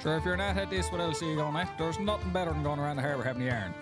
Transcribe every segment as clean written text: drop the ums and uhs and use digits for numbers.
Sure, if you're not at this, what else are you going at? There's nothing better than going around the harbour having a yarn.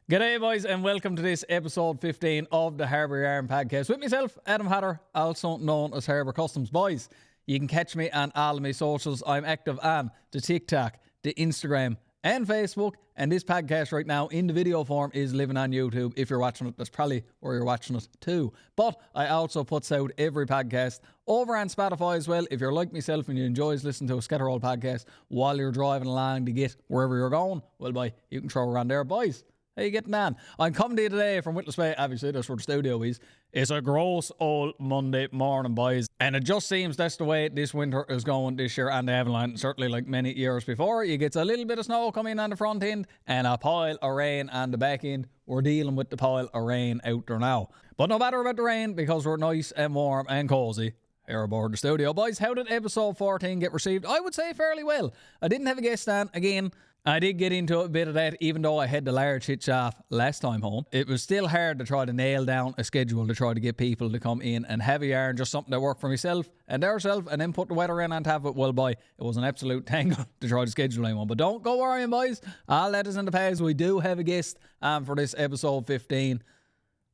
G'day boys and welcome to this episode 15 of the Harbour Yarn Podcast with myself, Adam Hatter, also known as Harbour Customs. Boys, you can catch me on all of my socials. I'm active on the TikTok, the Instagram and Facebook, and this podcast right now in the video form is living on YouTube. If you're watching it, that's probably where you're watching it too. But I also puts out every podcast over on Spotify as well. If you're like myself and you enjoy listening to a scatterroll podcast while you're driving along to get wherever you're going, well boy, you can throw around there. Boys, how you getting on? I'm coming to you today from Witless Bay. Obviously, that's where the studio is. It's a gross old Monday morning, boys. And it just seems that's the way this winter is going this year on the Avonline. Certainly like many years before. You get a little bit of snow coming on the front end and a pile of rain on the back end. We're dealing with the pile of rain out there now. But no matter about the rain, because we're nice and warm and cozy here aboard the studio. Boys, how did episode 14 get received? I would say fairly well. I didn't have a guest on. Again, I did get into a bit of that, even though I had the large hitch off last time home. It was still hard to try to nail down a schedule to try to get people to come in and have a yarn, just something that worked for myself and theirself, and then put the weather in on top of it. Well, boy, it was an absolute tangle to try to schedule anyone. But don't go worrying, boys. All that is in the past. We do have a guest for this episode 15.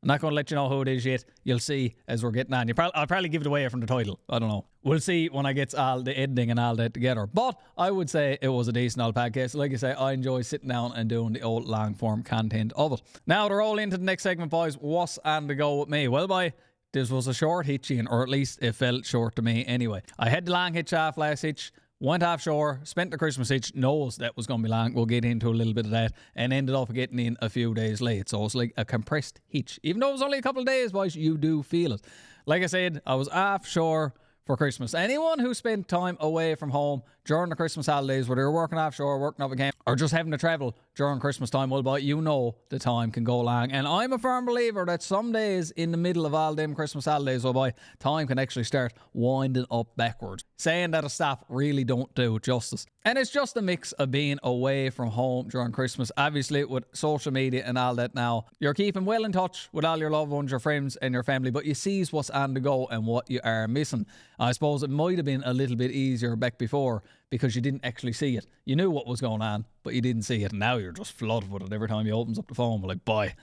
I'm not going to let you know who it is yet. You'll see as we're getting on. I'll probably give it away from the title. I don't know. We'll see when I get all the editing and all that together. But I would say it was a decent old podcast. Like I say, I enjoy sitting down and doing the old long form content of it. Now to roll into the next segment, boys. What's on the go with me? Well, boy, this was a short hitching, or at least it felt short to me anyway. I had the long hitch off last hitch. Went offshore, spent the Christmas hitch, knows that was going to be long. We'll get into a little bit of that, and ended up getting in a few days late. So it's like a compressed hitch. Even though it was only a couple of days, boys, you do feel it. Like I said, I was offshore for Christmas. Anyone who spent time away from home during the Christmas holidays, whether you're working offshore, working up a camp, or just having to travel during Christmas time, well, boy, you know the time can go long. And I'm a firm believer that some days in the middle of all them Christmas holidays, well, boy, time can actually start winding up backwards. Saying that a stop really don't do it justice. And it's just a mix of being away from home during Christmas. Obviously, with social media and all that now, you're keeping well in touch with all your loved ones, your friends and your family, but you sees what's on the go and what you are missing. I suppose it might have been a little bit easier back before because you didn't actually see it. You knew what was going on, but you didn't see it. And now you're just flooded with it every time you opens up the phone. We're like, boy,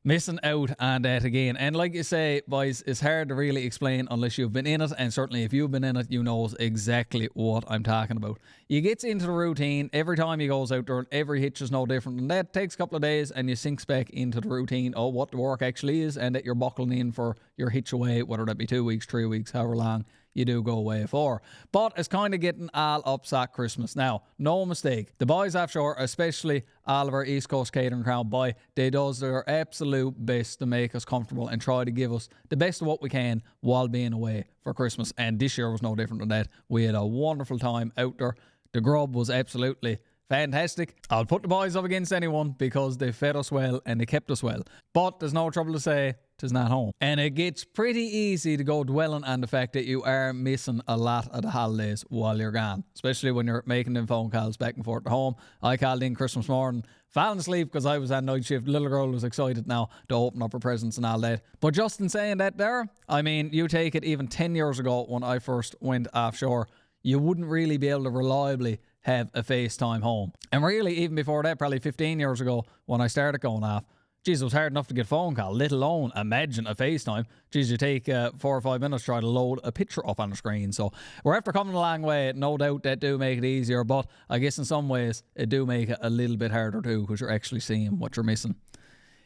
missing out on that again. And like you say, boys, it's hard to really explain unless you've been in it. And certainly if you've been in it, you know exactly what I'm talking about. You get into the routine every time you goes out there. Every hitch is no different. And that takes a couple of days and you sinks back into the routine of what the work actually is and that you're buckling in for your hitch away, whether that be 2 weeks, 3 weeks, however long you do go away for. But it's kind of getting all upset Christmas. Now, no mistake, the boys offshore, especially all of our East Coast catering crowd, boy, they does their absolute best to make us comfortable and try to give us the best of what we can while being away for Christmas. And this year was no different than that. We had a wonderful time out there. The grub was absolutely fantastic. I'll put the boys up against anyone because they fed us well and they kept us well. But there's no trouble to say, 'tis not home. And it gets pretty easy to go dwelling on the fact that you are missing a lot of the holidays while you're gone, especially when you're making them phone calls back and forth to home. I called in Christmas morning, falling asleep because I was on night shift. Little girl was excited now to open up her presents and all that. But just in saying that there, I mean, you take it even 10 years ago when I first went offshore, you wouldn't really be able to reliably have a FaceTime home. And really, even before that, probably 15 years ago when I started going off, geez, it was hard enough to get a phone call, let alone imagine a FaceTime. Geez, you take 4 or 5 minutes to try to load a picture up on the screen. So we're after coming a long way. No doubt that do make it easier, but I guess in some ways it do make it a little bit harder too because you're actually seeing what you're missing.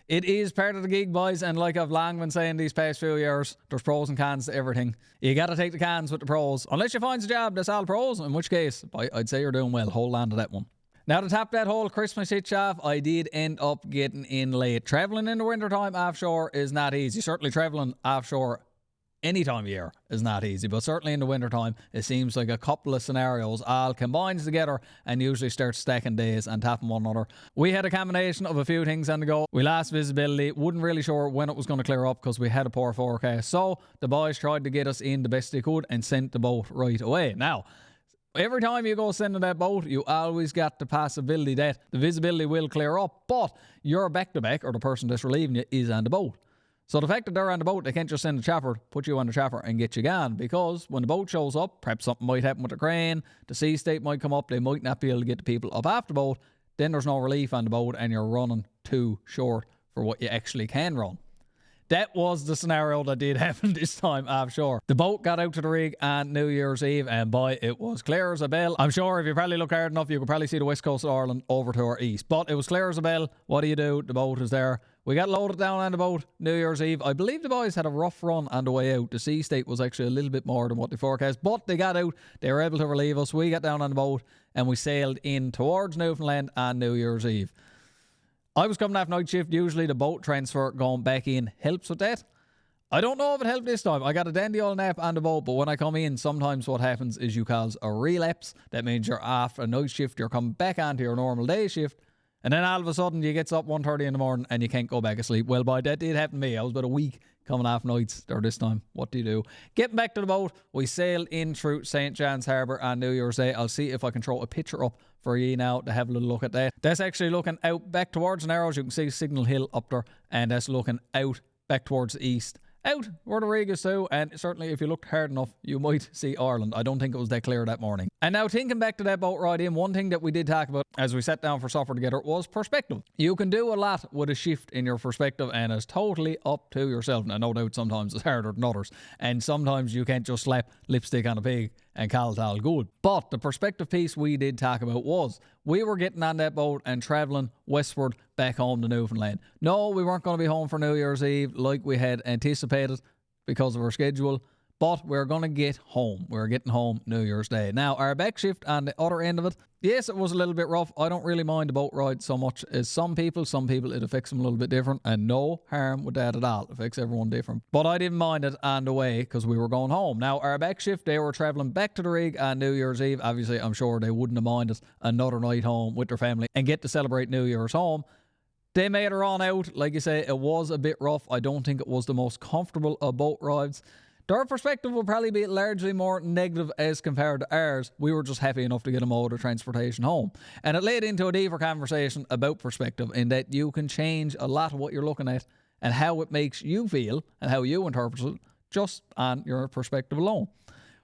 It is part of the gig, boys, and like I've long been saying these past few years, there's pros and cons to everything. You got to take the cons with the pros. Unless you find a job that's all pros, in which case, I'd say you're doing well. Hold on to that one. Now, to top that whole Christmas hitch off, I did end up getting in late. Travelling in the wintertime offshore is not easy. Certainly travelling offshore any time of year is not easy, but certainly in the wintertime, it seems like a couple of scenarios all combines together and usually start stacking days on top of one another. We had a combination of a few things on the go. We lost visibility, wasn't really sure when it was going to clear up because we had a poor forecast. So the boys tried to get us in the best they could and sent the boat right away. Now, every time you go sending that boat, you always got the possibility that the visibility will clear up, but your back-to-back, or the person that's relieving you, is on the boat. So the fact that they're on the boat, they can't just send a chopper, put you on the chopper and get you gone, because when the boat shows up, perhaps something might happen with the crane, the sea state might come up, they might not be able to get the people up off the boat, then there's no relief on the boat and you're running too short for what you actually can run. That was the scenario that did happen this time offshore. The boat got out to the rig on New Year's Eve, and boy, it was clear as a bell. I'm sure if you probably look hard enough, you could probably see the west coast of Ireland over to our east. But it was clear as a bell. What do? The boat is there. We got loaded down on the boat New Year's Eve. I believe the boys had a rough run on the way out. The sea state was actually a little bit more than what they forecast, but they got out. They were able to relieve us. We got down on the boat and we sailed in towards Newfoundland on New Year's Eve. I was coming off night shift. Usually the boat transfer going back in helps with that. I don't know if it helped this time. I got a dandy old nap on the boat, but when I come in, sometimes what happens is you cause a relapse. That means you're off a night shift, you're coming back onto your normal day shift, and then all of a sudden you get up 1:30 in the morning and you can't go back to sleep. Well, boy, that did happen to me. I was about a week coming off nights there this time. What do you do? Getting back to the boat, we sailed in through St. John's Harbour on New Year's Day. I'll see if I can throw a picture up for you now to have a little look at that. That's actually looking out back towards the Narrows. You can see Signal Hill up there, and that's looking out back towards the east. Out where the rig is too, and certainly if you looked hard enough, you might see Ireland. I don't think it was that clear that morning. And now thinking back to that boat ride in, one thing that we did talk about as we sat down for supper together was perspective. You can do a lot with a shift in your perspective, and it's totally up to yourself. Now, no doubt sometimes it's harder than others, and sometimes you can't just slap lipstick on a pig and call it all good. But the perspective piece we did talk about was we were getting on that boat and travelling westward back home to Newfoundland. No, we weren't going to be home for New Year's Eve like we had anticipated because of our schedule, but we're going to get home. We're getting home New Year's Day. Now, our back shift on the other end of it, yes, it was a little bit rough. I don't really mind the boat ride so much as some people. Some people, it affects them a little bit different, and no harm with that at all. It affects everyone different. But I didn't mind it on the way because we were going home. Now, our back shift, they were travelling back to the rig on New Year's Eve. Obviously, I'm sure they wouldn't have minded another night home with their family and get to celebrate New Year's home. They made a run out. Like you say, it was a bit rough. I don't think it was the most comfortable of boat rides. Their perspective will probably be largely more negative as compared to ours. We were just happy enough to get a mode of transportation home. And it led into a deeper conversation about perspective, in that you can change a lot of what you're looking at and how it makes you feel and how you interpret it just on your perspective alone.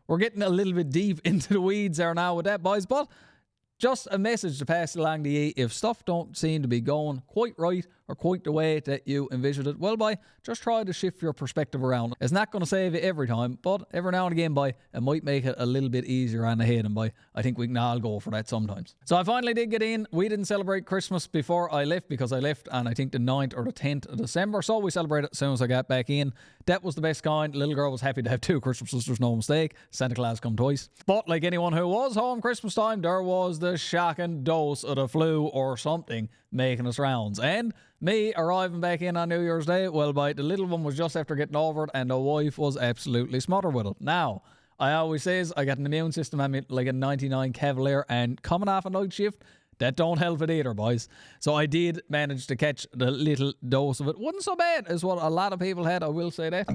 We're getting a little bit deep into the weeds there now with that, boys, but just a message to pass along to you. If stuff don't seem to be going quite right or quite the way that you envisioned it, well, boy, just try to shift your perspective around. It's not going to save you every time, but every now and again, boy, it might make it a little bit easier on the head, and boy, I think we can all go for that sometimes. So I finally did get in. We didn't celebrate Christmas before I left because I left on, I think, the 9th or the 10th of December, so we celebrated as soon as I got back in. That was the best kind. The little girl was happy to have 2 Christmases, there's no mistake. Santa Claus come twice. But like anyone who was home Christmas time, there was the shocking dose of the flu or something making its rounds. And me arriving back in on New Year's Day, well, boy, the little one was just after getting over it, and the wife was absolutely smothered with it. Now, I always says I got an immune system, I mean, like a 99 Cavalier, and coming off a night shift, that don't help it either, boys. So I did manage to catch the little dose of it. Wasn't so bad as what a lot of people had, I will say that.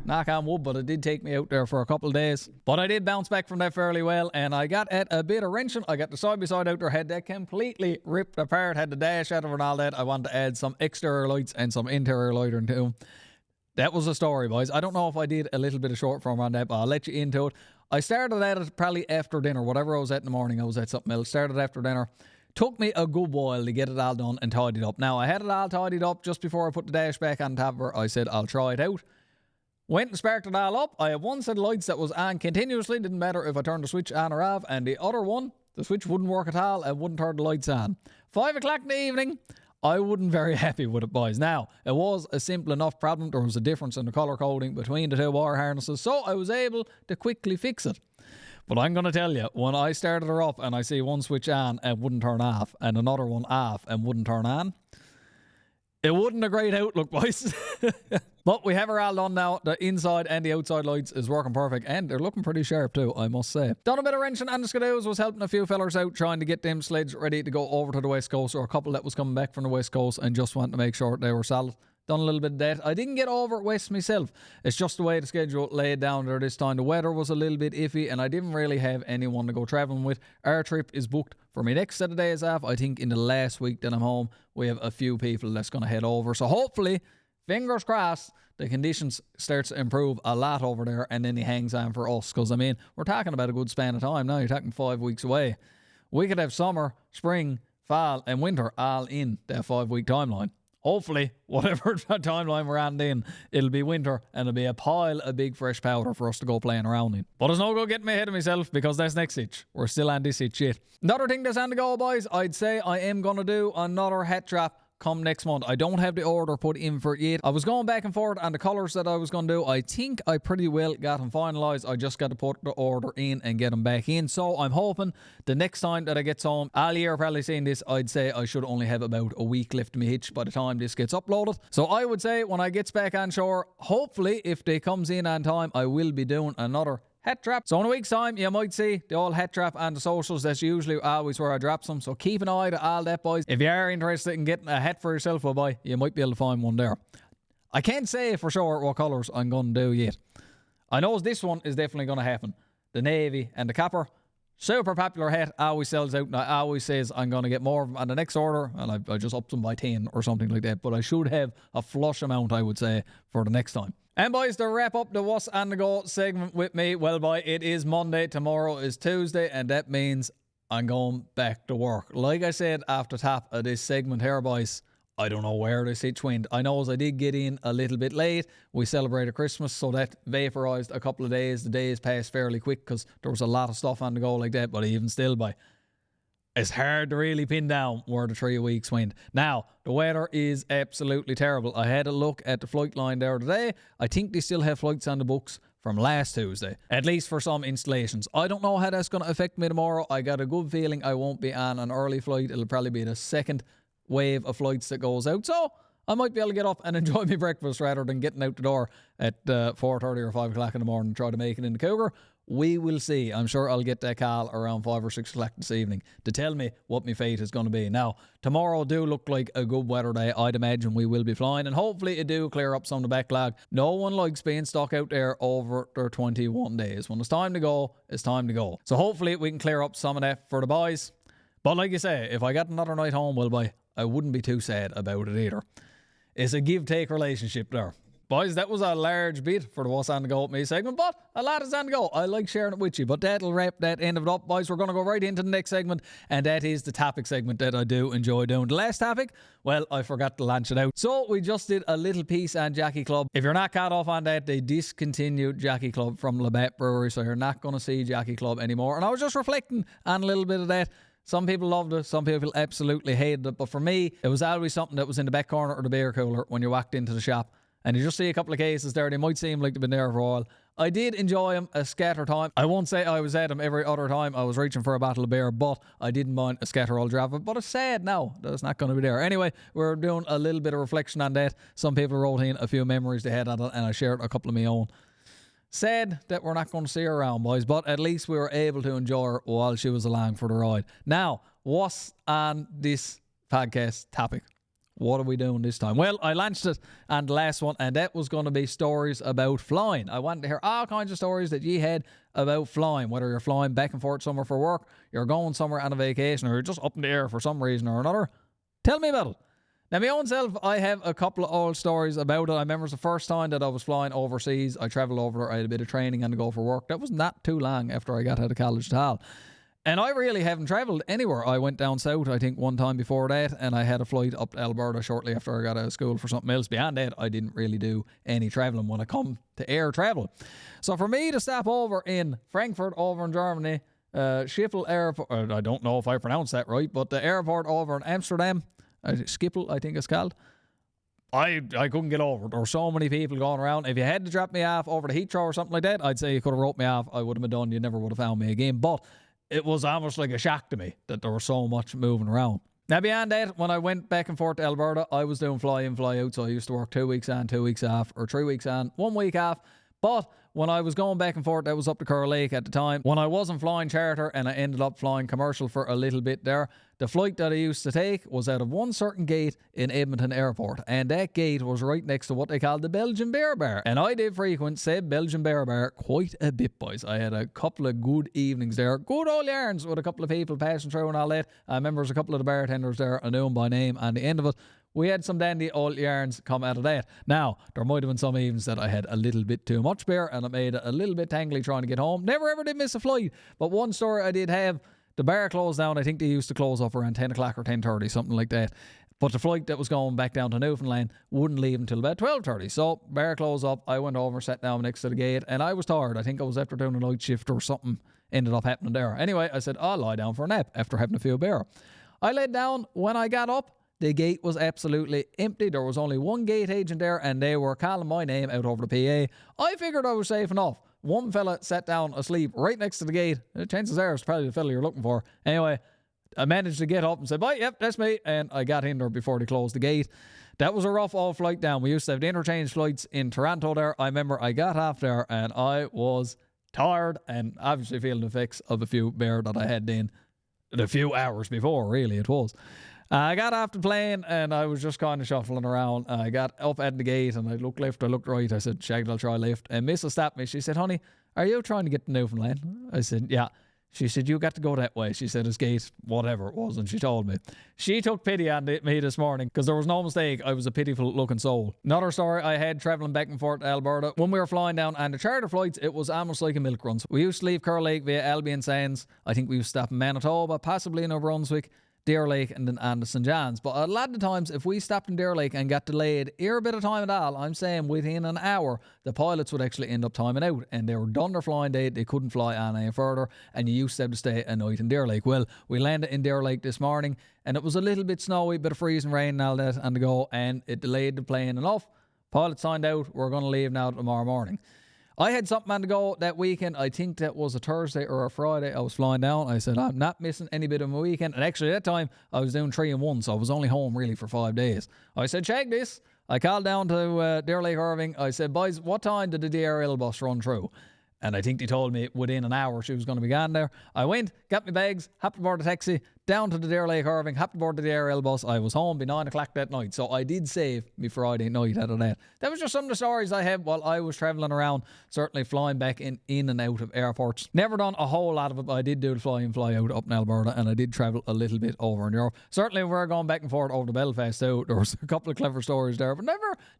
Knock on wood, but it did take me out there for a couple of days. But I did bounce back from that fairly well, and I got at a bit of wrenching. I got the side-by-side out there, had that completely ripped apart, had the dash out of it and all that. I wanted to add some exterior lights and some interior lighting to them. That was the story, boys. I don't know if I did a little bit of short form on that, but I'll let you into it. I started at it probably after dinner. Whatever I was at in the morning, I was at something else. Started after dinner. Took me a good while to get it all done and tidied up. Now, I had it all tidied up just before I put the dash back on top of her. I said, I'll try it out. Went and sparked it all up. I had one set of lights that was on continuously. Didn't matter if I turned the switch on or off. And the other one, the switch wouldn't work at all and wouldn't turn the lights on. 5 o'clock in the evening, I wasn't very happy with it, boys. Now, it was a simple enough problem. There was a difference in the colour coding between the 2 wire harnesses, so I was able to quickly fix it. But I'm going to tell you, when I started her up and I see one switch on and wouldn't turn off and another one off and wouldn't turn on, it wasn't a great outlook, boys. But we have her all done now. The inside and the outside lights is working perfect, and they're looking pretty sharp too, I must say. Done a bit of wrenching on the skidoos, was helping a few fellers out trying to get them sleds ready to go over to the west coast, or a couple that was coming back from the west coast and just wanted to make sure they were solid. Done a little bit of that. I didn't get over west myself. It's just the way the schedule laid down there this time. The weather was a little bit iffy, and I didn't really have anyone to go travelling with. Our trip is booked for my next set of days off. I think in the last week that I'm home, we have a few people that's going to head over. So hopefully, fingers crossed, the conditions starts to improve a lot over there, and then he hangs on for us. Because, I mean, we're talking about a good span of time now. You're talking 5 weeks away. We could have summer, spring, fall, and winter all in that 5-week timeline. Hopefully, whatever timeline we're on then, it'll be winter and it'll be a pile of big fresh powder for us to go playing around in. But there's no go getting me ahead of myself because that's next hitch. We're still on this hitch yet. Another thing that's on the go, boys, I'd say I am going to do another hat trap come next month. I don't have the order put in for it yet. I was going back and forth on the colours that I was going to do. I think I pretty well got them finalised. I just got to put the order in and get them back in. So I'm hoping the next time that I get home, all year probably seeing this, I'd say I should only have about a week left to me hitch by the time this gets uploaded. So I would say when I get back on shore, hopefully if they comes in on time, I will be doing another hat trap. So in a week's time, you might see the old hat trap on the socials. That's usually always where I drop some. So keep an eye to all that, boys. If you are interested in getting a hat for yourself, well, boy, you might be able to find one there. I can't say for sure what colours I'm going to do yet. I know this one is definitely going to happen. The navy and the copper. Super popular hat, always sells out, and I always says I'm going to get more of them on the next order, and I just upped them by 10 or something like that. But I should have a flush amount, I would say, for the next time. And boys, to wrap up the What's on the Go segment with me, well, boy, it is Monday, tomorrow is Tuesday, and that means I'm going back to work. Like I said after top of this segment here, boys, I don't know where this hitch went. I know as I did get in a little bit late. We celebrated Christmas, so that vaporised a couple of days. The days passed fairly quick because there was a lot of stuff on the go like that, but even still, boy, it's hard to really pin down where the 3 weeks went. Now, the weather is absolutely terrible. I had a look at the flight line there today. I think they still have flights on the books from last Tuesday, at least for some installations. I don't know how that's going to affect me tomorrow. I got a good feeling I won't be on an early flight. It'll probably be the second wave of flights that goes out. So I might be able to get up and enjoy my breakfast rather than getting out the door at 4:30 or 5 o'clock in the morning and try to make it in the Cougar. We will see. I'm sure I'll get that call around 5 or 6 o'clock this evening to tell me what my fate is going to be. Now, tomorrow do look like a good weather day. I'd imagine we will be flying, and hopefully it do clear up some of the backlog. No one likes being stuck out there over their 21 days. When it's time to go, it's time to go. So hopefully we can clear up some of that for the boys. But like you say, if I got another night home, well, boy, I wouldn't be too sad about it either. It's a give-take relationship there. Boys, that was a large bit for the What's on the Go with me segment, but a lot is on the go. I like sharing it with you, but that'll wrap that end of it up, boys. We're going to go right into the next segment, and that is the topic segment that I do enjoy doing. The last topic, well, I forgot to launch it out. So we just did a little piece on Jockey Club. If you're not caught off on that, they discontinued Jockey Club from Labatt Brewery, so you're not going to see Jockey Club anymore. And I was just reflecting on a little bit of that. Some people loved it, some people absolutely hated it, but for me, it was always something that was in the back corner of the beer cooler when you walked into the shop. And you just see a couple of cases there. They might seem like they've been there for a while. I did enjoy them a scatter time. I won't say I was at them every other time I was reaching for a bottle of beer, but I didn't mind a scatter all drop it. But it's sad now that it's not going to be there. Anyway, we're doing a little bit of reflection on that. Some people wrote in a few memories they had on it, and I shared a couple of my own. Sad that we're not going to see her around, boys, but at least we were able to enjoy her while she was along for the ride. Now, what's on this podcast topic? What are we doing this time? Well, I launched it on the last one, and that was going to be stories about flying. I wanted to hear all kinds of stories that you had about flying, whether you're flying back and forth somewhere for work, you're going somewhere on a vacation, or you're just up in the air for some reason or another. Tell me about it. Now, my own self, I have a couple of old stories about it. I remember it was the first time that I was flying overseas. I travelled over there. I had a bit of training on the go for work. That was not too long after I got out of college at all. And I really haven't travelled anywhere. I went down south, I think, one time before that, and I had a flight up to Alberta shortly after I got out of school for something else. Beyond that, I didn't really do any travelling when I come to air travel. So for me to stop over in Frankfurt, over in Germany, Schiphol Airport, I don't know if I pronounced that right, but the airport over in Amsterdam, Schiphol, I think it's called, I couldn't get over it. There were so many people going around. If you had to drop me off over the Heathrow or something like that, I'd say you could have wrote me off. I would have been done. You never would have found me again. But it was almost like a shock to me that there was so much moving around. Now, beyond that, when I went back and forth to Alberta, I was doing fly in, fly out. So I used to work 2 weeks on, 2 weeks off, or 3 weeks on, 1 week off. But when I was going back and forth, that was up to Curl Lake at the time. When I wasn't flying charter and I ended up flying commercial for a little bit there, the flight that I used to take was out of one certain gate in Edmonton Airport. And that gate was right next to what they call the Belgian Bear Bar. And I did frequent said Belgian Bear Bar quite a bit, boys. I had a couple of good evenings there. Good old yarns with a couple of people passing through and all that. I remember there was a couple of the bartenders there. I knew them by name. And the end of it, we had some dandy old yarns come out of that. Now, there might have been some evenings that I had a little bit too much beer and it made it a little bit tangly trying to get home. Never ever did miss a flight. But one story I did have, the bar closed down. I think they used to close up around 10 o'clock or 10:30, something like that. But the flight that was going back down to Newfoundland wouldn't leave until about 12:30. So, bar closed up. I went over, sat down next to the gate, and I was tired. I think I was after doing a night shift or something ended up happening there. Anyway, I said, I'll lie down for a nap after having a few beer. I laid down. When I got up, the gate was absolutely empty. There was only one gate agent there, and they were calling my name out over the PA. I figured I was safe enough. One fella sat down asleep right next to the gate. Chances are it's probably the fella you're looking for. Anyway, I managed to get up and said, bye, yep, that's me. And I got in there before they closed the gate. That was a rough old flight down. We used to have the interchange flights in Toronto there. I remember I got off there and I was tired and obviously feeling the effects of a few beer that I had then a few hours before, really it was. I got off the plane and I was just kind of shuffling around. I got up at the gate and I looked left, I looked right. I said, Shag, I'll try left. And Mrs. stopped me. She said, honey, are you trying to get to Newfoundland? I said, yeah. She said, you got to go that way. She said, it's gate, whatever it was, and she told me. She took pity on me this morning because there was no mistake. I was a pitiful looking soul. Another story I had travelling back and forth to Alberta. When we were flying down on the charter flights, it was almost like a milk run. We used to leave Kerr Lake via Albion Sands. I think we used to stop in Manitoba, possibly in New Brunswick, Deer Lake, and then on to St. John's. But a lot of the times, if we stopped in Deer Lake and got delayed a bit of time at all, I'm saying within an hour, the pilots would actually end up timing out. And they were done their flying day. They couldn't fly on any further. And you used to have to stay a night in Deer Lake. Well, we landed in Deer Lake this morning, and it was a little bit snowy, bit of freezing rain and all that on the go, and it delayed the plane enough. Pilots signed out. We're going to leave now tomorrow morning. I had something on the go that weekend. I think that was a Thursday or a Friday. I was flying down. I said, I'm not missing any bit of my weekend. And actually, at that time, I was doing 3 in 1, so I was only home really for 5 days. I said, check this. I called down to Deer Lake Irving. I said, boys, what time did the DRL bus run through? And I think they told me within an hour she was going to be gone there. I went, got my bags, hopped aboard the taxi, down to the Deer Lake Irving, hopped aboard the DRL bus. I was home by 9 o'clock that night. So I did save me Friday night out of that. That was just some of the stories I had while I was travelling around, certainly flying back in and out of airports. Never done a whole lot of it, but I did do the fly in, fly out up in Alberta, and I did travel a little bit over in Europe. Certainly we were going back and forth over to Belfast too. There was a couple of clever stories there, but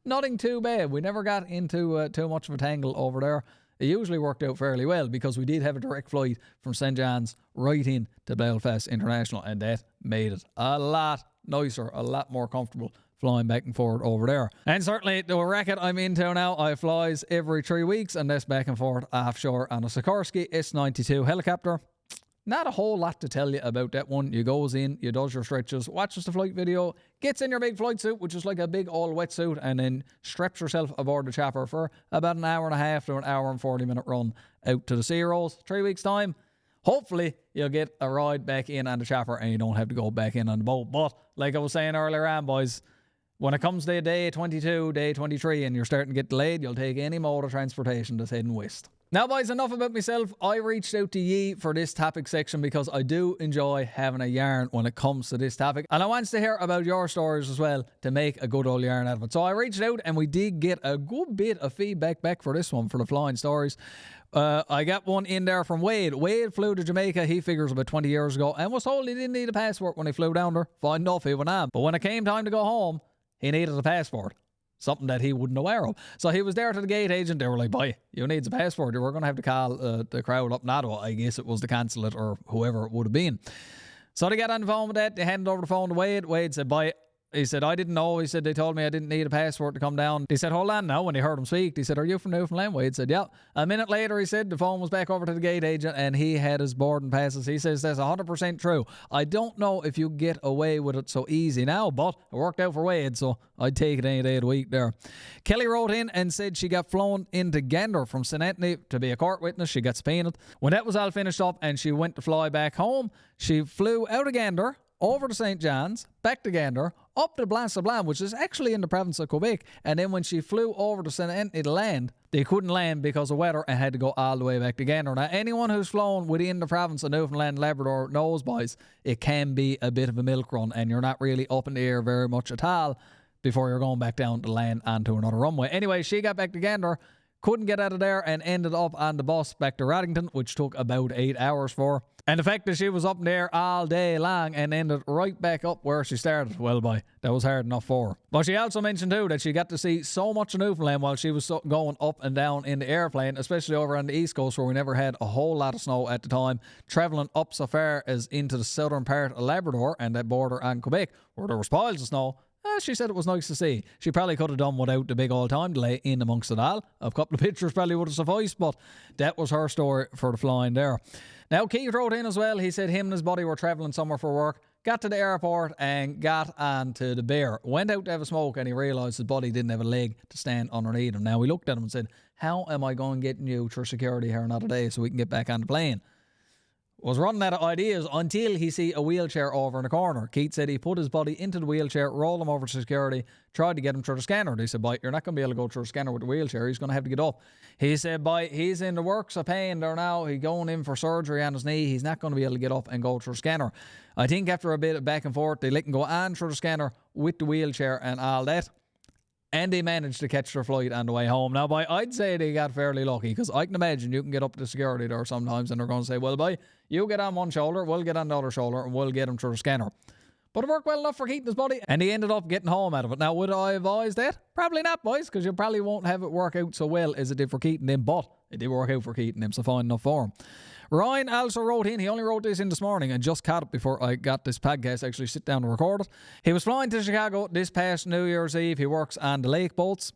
nothing too bad. We never got into too much of a tangle over there. It usually worked out fairly well because we did have a direct flight from St. John's right in to Belfast International, and that made it a lot nicer, a lot more comfortable flying back and forth over there. And certainly the racket I'm into now, I flies every 3 weeks, and that's back and forth offshore on a Sikorsky S-92 helicopter. Not a whole lot to tell you about that one. You goes in, you does your stretches, watches the flight video, gets in your big flight suit, which is like a big old wetsuit, and then straps yourself aboard the chopper for about an hour and a half to an hour and 40-minute run out to the sea rolls. 3 weeks' time. Hopefully, you'll get a ride back in on the chopper and you don't have to go back in on the boat. But, like I was saying earlier on, boys, when it comes to day 22, day 23, and you're starting to get delayed, you'll take any mode of transportation that's heading west. Now, boys, enough about myself. I reached out to ye for this topic section because I do enjoy having a yarn when it comes to this topic. And I want to hear about your stories as well to make a good old yarn out of it. So I reached out and we did get a good bit of feedback back for this one, for the flying stories. I got one in there from Wade. Wade flew to Jamaica, he figures about 20 years ago, and was told he didn't need a passport when he flew down there. Fine enough, he went on. But when it came time to go home, he needed a passport. Something that he wouldn't aware of. So he was there to the gate agent. They were like, boy, you need a passport. You were going to have to call the crowd up in Ottawa. I guess it was the consulate or whoever it would have been. So they got on the phone with that. They handed over the phone to Wade. Wade said, boy, he said, I didn't know. He said, they told me I didn't need a passport to come down. He said, hold on now. When he heard him speak, he said, are you from Newfoundland? Wade said, yeah. A minute later, he said, the phone was back over to the gate agent and he had his boarding passes. He says, that's 100% true. I don't know if you get away with it so easy now, but it worked out for Wade, so I'd take it any day of the week there. Kelly wrote in and said she got flown into Gander from St. Anthony to be a court witness. She got subpoenaed. When that was all finished up and she went to fly back home, she flew out of Gander, over to St. John's, back to Gander, up to Blanc-Sablon, which is actually in the province of Quebec. And then when she flew over to St. Anthony to land, they couldn't land because of weather and had to go all the way back to Gander. Now, anyone who's flown within the province of Newfoundland and Labrador knows, boys, it can be a bit of a milk run and you're not really up in the air very much at all before you're going back down to land onto another runway. Anyway, she got back to Gander, Couldn't get out of there and ended up on the bus back to Raddington, which took about 8 hours for her. And the fact that she was up there all day long and ended right back up where she started, well, boy, that was hard enough for her. But she also mentioned too that she got to see so much of Newfoundland while she was going up and down in the airplane, especially over on the east coast where we never had a whole lot of snow at the time, travelling up so far as into the southern part of Labrador and that border on Quebec where there was piles of snow. She said it was nice to see. She probably could have done without the big old time delay in amongst it all. A couple of pictures probably would have sufficed, but that was her story for the flying there. Now, Keith wrote in as well. He said him and his buddy were travelling somewhere for work, got to the airport and got onto the bear. Went out to have a smoke and he realised his buddy didn't have a leg to stand underneath him. Now, we looked at him and said, how am I going getting you through security here another day so we can get back on the plane? Was running out of ideas until he see a wheelchair over in the corner. Keith said he put his buddy into the wheelchair, rolled him over to security, tried to get him through the scanner. They said, boy, you're not going to be able to go through the scanner with the wheelchair. He's going to have to get up. He said, boy, he's in the works of pain there now. He's going in for surgery on his knee. He's not going to be able to get up and go through the scanner. I think after a bit of back and forth, they let him go on through the scanner with the wheelchair and all that. And they managed to catch their flight on the way home. Now, boy, I'd say they got fairly lucky because I can imagine you can get up to security there sometimes and they're going to say, well, boy, you get on one shoulder, we'll get on the other shoulder, and we'll get him through the scanner. But it worked well enough for Keith and his buddy, and he ended up getting home out of it. Now, would I advise that? Probably not, boys, because you probably won't have it work out so well as it did for Keith and him, but it did work out for Keith and him, so fine enough for him. Ryan also wrote in, he only wrote this in this morning and just caught it before I got this podcast actually sit down and record it. He was flying to Chicago this past New Year's Eve. He works on the lake boats.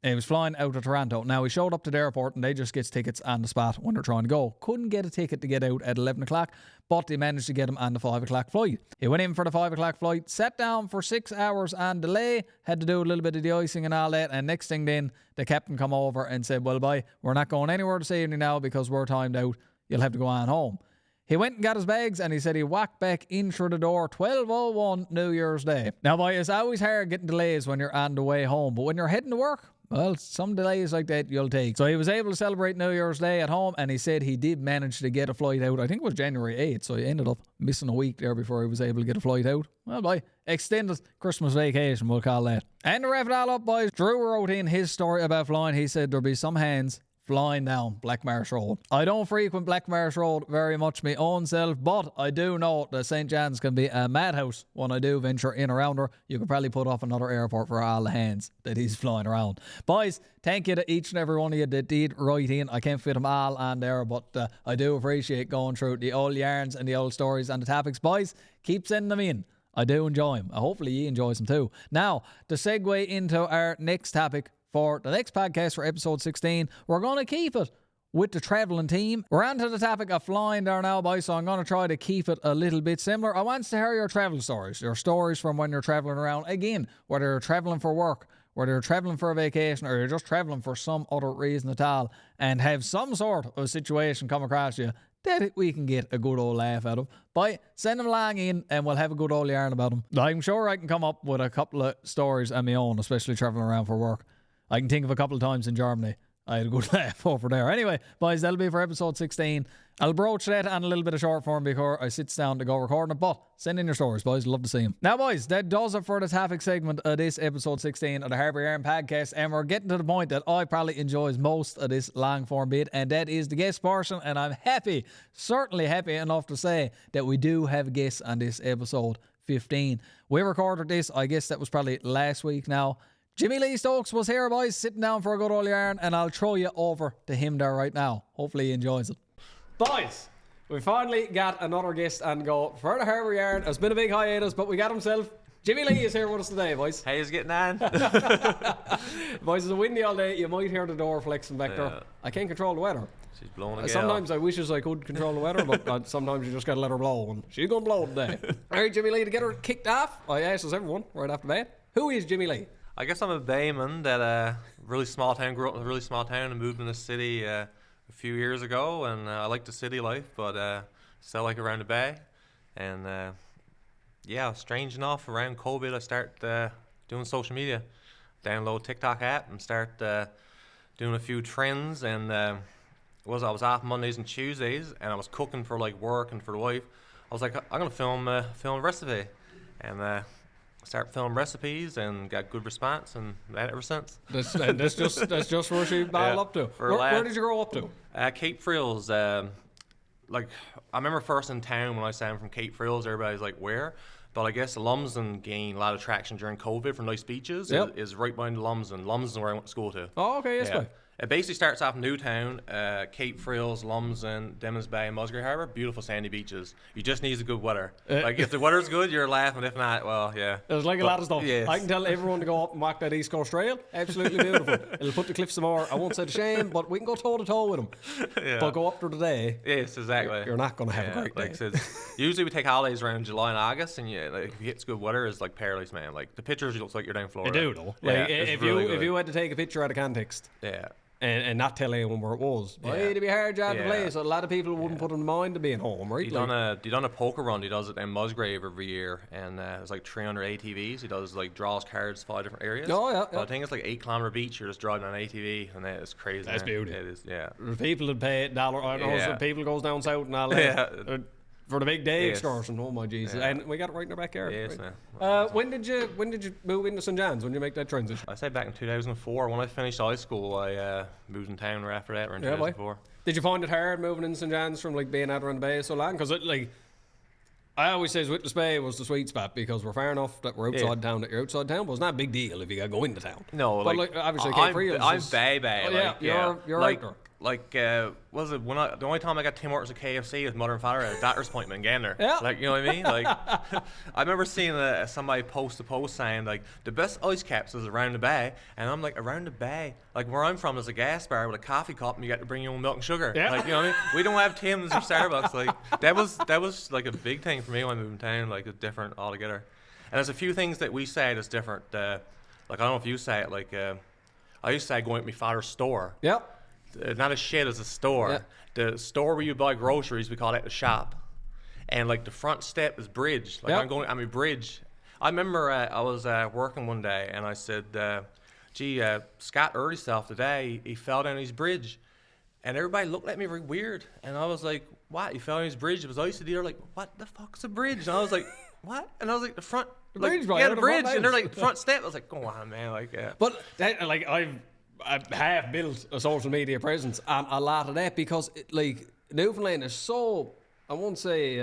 He was flying out of Toronto. Now, he showed up to the airport and they just get tickets on the spot when they're trying to go. Couldn't get a ticket to get out at 11 o'clock, but they managed to get him on the 5 o'clock flight. He went in for the 5 o'clock flight, sat down for 6 hours on delay, had to do a little bit of the icing and all that, and next thing then, the captain come over and said, well, bye, we're not going anywhere this evening now because we're timed out. You'll have to go on home. He went and got his bags and he said he walked back in through the door 12:01 New Year's Day. Now, boy, it's always hard getting delays when you're on the way home, but when you're heading to work, well, some delays like that you'll take. So he was able to celebrate New Year's Day at home, and he said he did manage to get a flight out. I think it was January 8th, so he ended up missing a week there before he was able to get a flight out. Well, boy, extended Christmas vacation, we'll call that. And to wrap it all up, boys, Drew wrote in his story about flying. He said there'll be some hands flying down Black Marsh Road. I don't frequent Black Marsh Road very much my own self, but I do know that St. John's can be a madhouse when I do venture in around her. You could probably put off another airport for all the hands that he's flying around. Boys, thank you to each and every one of you that did write in. I can't fit them all on there, but I do appreciate going through the old yarns and the old stories and the topics. Boys, keep sending them in. I do enjoy them. Hopefully you enjoy them too. Now, to segue into our next topic, for the next podcast for episode 16, we're going to keep it with the travelling team. We're on to the topic of flying there now, boys, so I'm going to try to keep it a little bit similar. I want to hear your travel stories, your stories from when you're travelling around. Again, whether you're travelling for work, whether you're travelling for a vacation, or you're just travelling for some other reason at all, and have some sort of situation come across you that we can get a good old laugh out of. Boy, send them along in and we'll have a good old yarn about them. I'm sure I can come up with a couple of stories on my own, especially travelling around for work. I can think of a couple of times in Germany I had a good laugh over there. Anyway, boys, that'll be for episode 16. I'll broach that on a little bit of short form before I sit down to go recording it, but send in your stories, boys. Love to see them. Now, boys, that does it for the topic segment of this episode 16 of the Harbour Yarn podcast, and we're getting to the point that I probably enjoys most of this long form bit, and that is the guest portion, and I'm happy, certainly happy enough to say that we do have guests on this episode 15. We recorded this, I guess that was probably last week now. Jimmy Lee Stokes was here, boys, sitting down for a good old yarn, and I'll throw you over to him there right now. Hopefully he enjoys it. Boys, we finally got another guest on go for the Harbour Yarn. It's been a big hiatus, but we got himself. Jimmy Lee is here with us today, boys. How you getting on? Boys, it's a windy all day. You might hear the door flexing back there. I can't control the weather. She's blowing again. Sometimes I wish I could control the weather, but sometimes you just got to let her blow, and she's going to blow today. All right, Jimmy Lee, to get her kicked off, I asked us everyone right off the bat, who is Jimmy Lee? I guess I'm a bayman that really small town, grew up in a really small town and moved in the city a few years ago, and I like the city life, but still like around the bay. And yeah, strange enough, around COVID I start doing social media, download TikTok app and start doing a few trends. And I was off Mondays and Tuesdays, and I was cooking for like work and for the wife. I was like, I'm gonna film a recipe, and start filming recipes and got good response, and that ever since. That's just where she battled up to. Where did you grow up to? Cape Frills. Like, I remember first in town when I sang from Cape Frills, everybody's like, where? But I guess Lumsden gained a lot of traction during COVID for nice beaches. Yep. Is right behind Lumsden. Lumsden's where I went to school to. Oh, okay, yes, Yeah. It basically starts off Newtown, Cape Frills, Lumsden, Demons Bay, and Musgrave Harbour. Beautiful sandy beaches. You just need the good weather. Like, if the weather's good, you're laughing. If not, well, yeah. There's like a lot of stuff. Yes. I can tell everyone to go up and walk that East Coast Trail. Absolutely beautiful. It'll put the cliffs some more. I won't say the shame, but we can go toe to toe with them. Yeah. But go up there today. Yes, exactly. You're not going to have a great day. Like I said, usually we take holidays around July and August, and if you get good weather, it's like paradise, man. Like, the pictures looks like you're down in Florida. They do, though. Yeah, Like, if you had to take a picture out of context. Yeah. And not tell anyone where it was. Yeah. It'd be a hard job to Yeah. play, so a lot of people wouldn't put in mind of being home, right? He done a poker run. He does it in Musgrave every year, and it's like 300 ATVs. He does like draws cards, 5 different areas. Oh, yeah, But I think it's like 8-kilometer beach. You're just driving on an ATV, and that is crazy. That's man. beauty. It is, yeah. There's people that pay $1. I know some people goes down south and all that. Yeah. For the big day Yes. excursion. Oh my Jesus! Yeah. And we got it right in our backyard. Yes, right? man. When did you move into St. John's? When did you make that transition? I say back in 2004. When I finished high school, I moved in town right after that, around 2004. Did you find it hard moving in St. John's from like being out around the bay so long? Because I always say Witless Bay was the sweet spot because we're far enough that we're outside town. That you're outside town, but it's not a big deal if you got to go into town. No, but like obviously Cape Frills. I'm bay. Oh, yeah, like, you're like, out there. Like, was it the only time I got Tim Hortons at KFC with mother and father at a doctor's appointment in Gander? Yeah. Like, you know what I mean? Like, I remember seeing somebody post a post saying, like, the best ice caps is around the bay. And I'm like, around the bay? Like, where I'm from is a gas bar with a coffee cup and you got to bring your own milk and sugar. Yeah. Like, you know what I mean? We don't have Tim's or Starbucks. Like, that was like a big thing for me when I moved in town. Like, it's different altogether. And there's a few things that we say that's different. Like, I don't know if you say it. Like, I used to say going to my father's store. Yep. Not a shed, as a store. Yeah. The store where you buy groceries, we call that the shop. And like the front step is bridge. Like Yep. I'm going, I mean bridge. I remember I was working one day and I said, Scott hurt himself today. He fell down his bridge. And everybody looked at me very weird. And I was like, what? He fell down his bridge? It was icy. They're like, what the fuck's a bridge? And I was like, what? And I was like, the front. bridge, right? Yeah, The the front bridge. And they're lines. like, front step. I was like, go on, man. Like, yeah. But that, like I have built a social media presence on a lot of that because Newfoundland is so, I won't say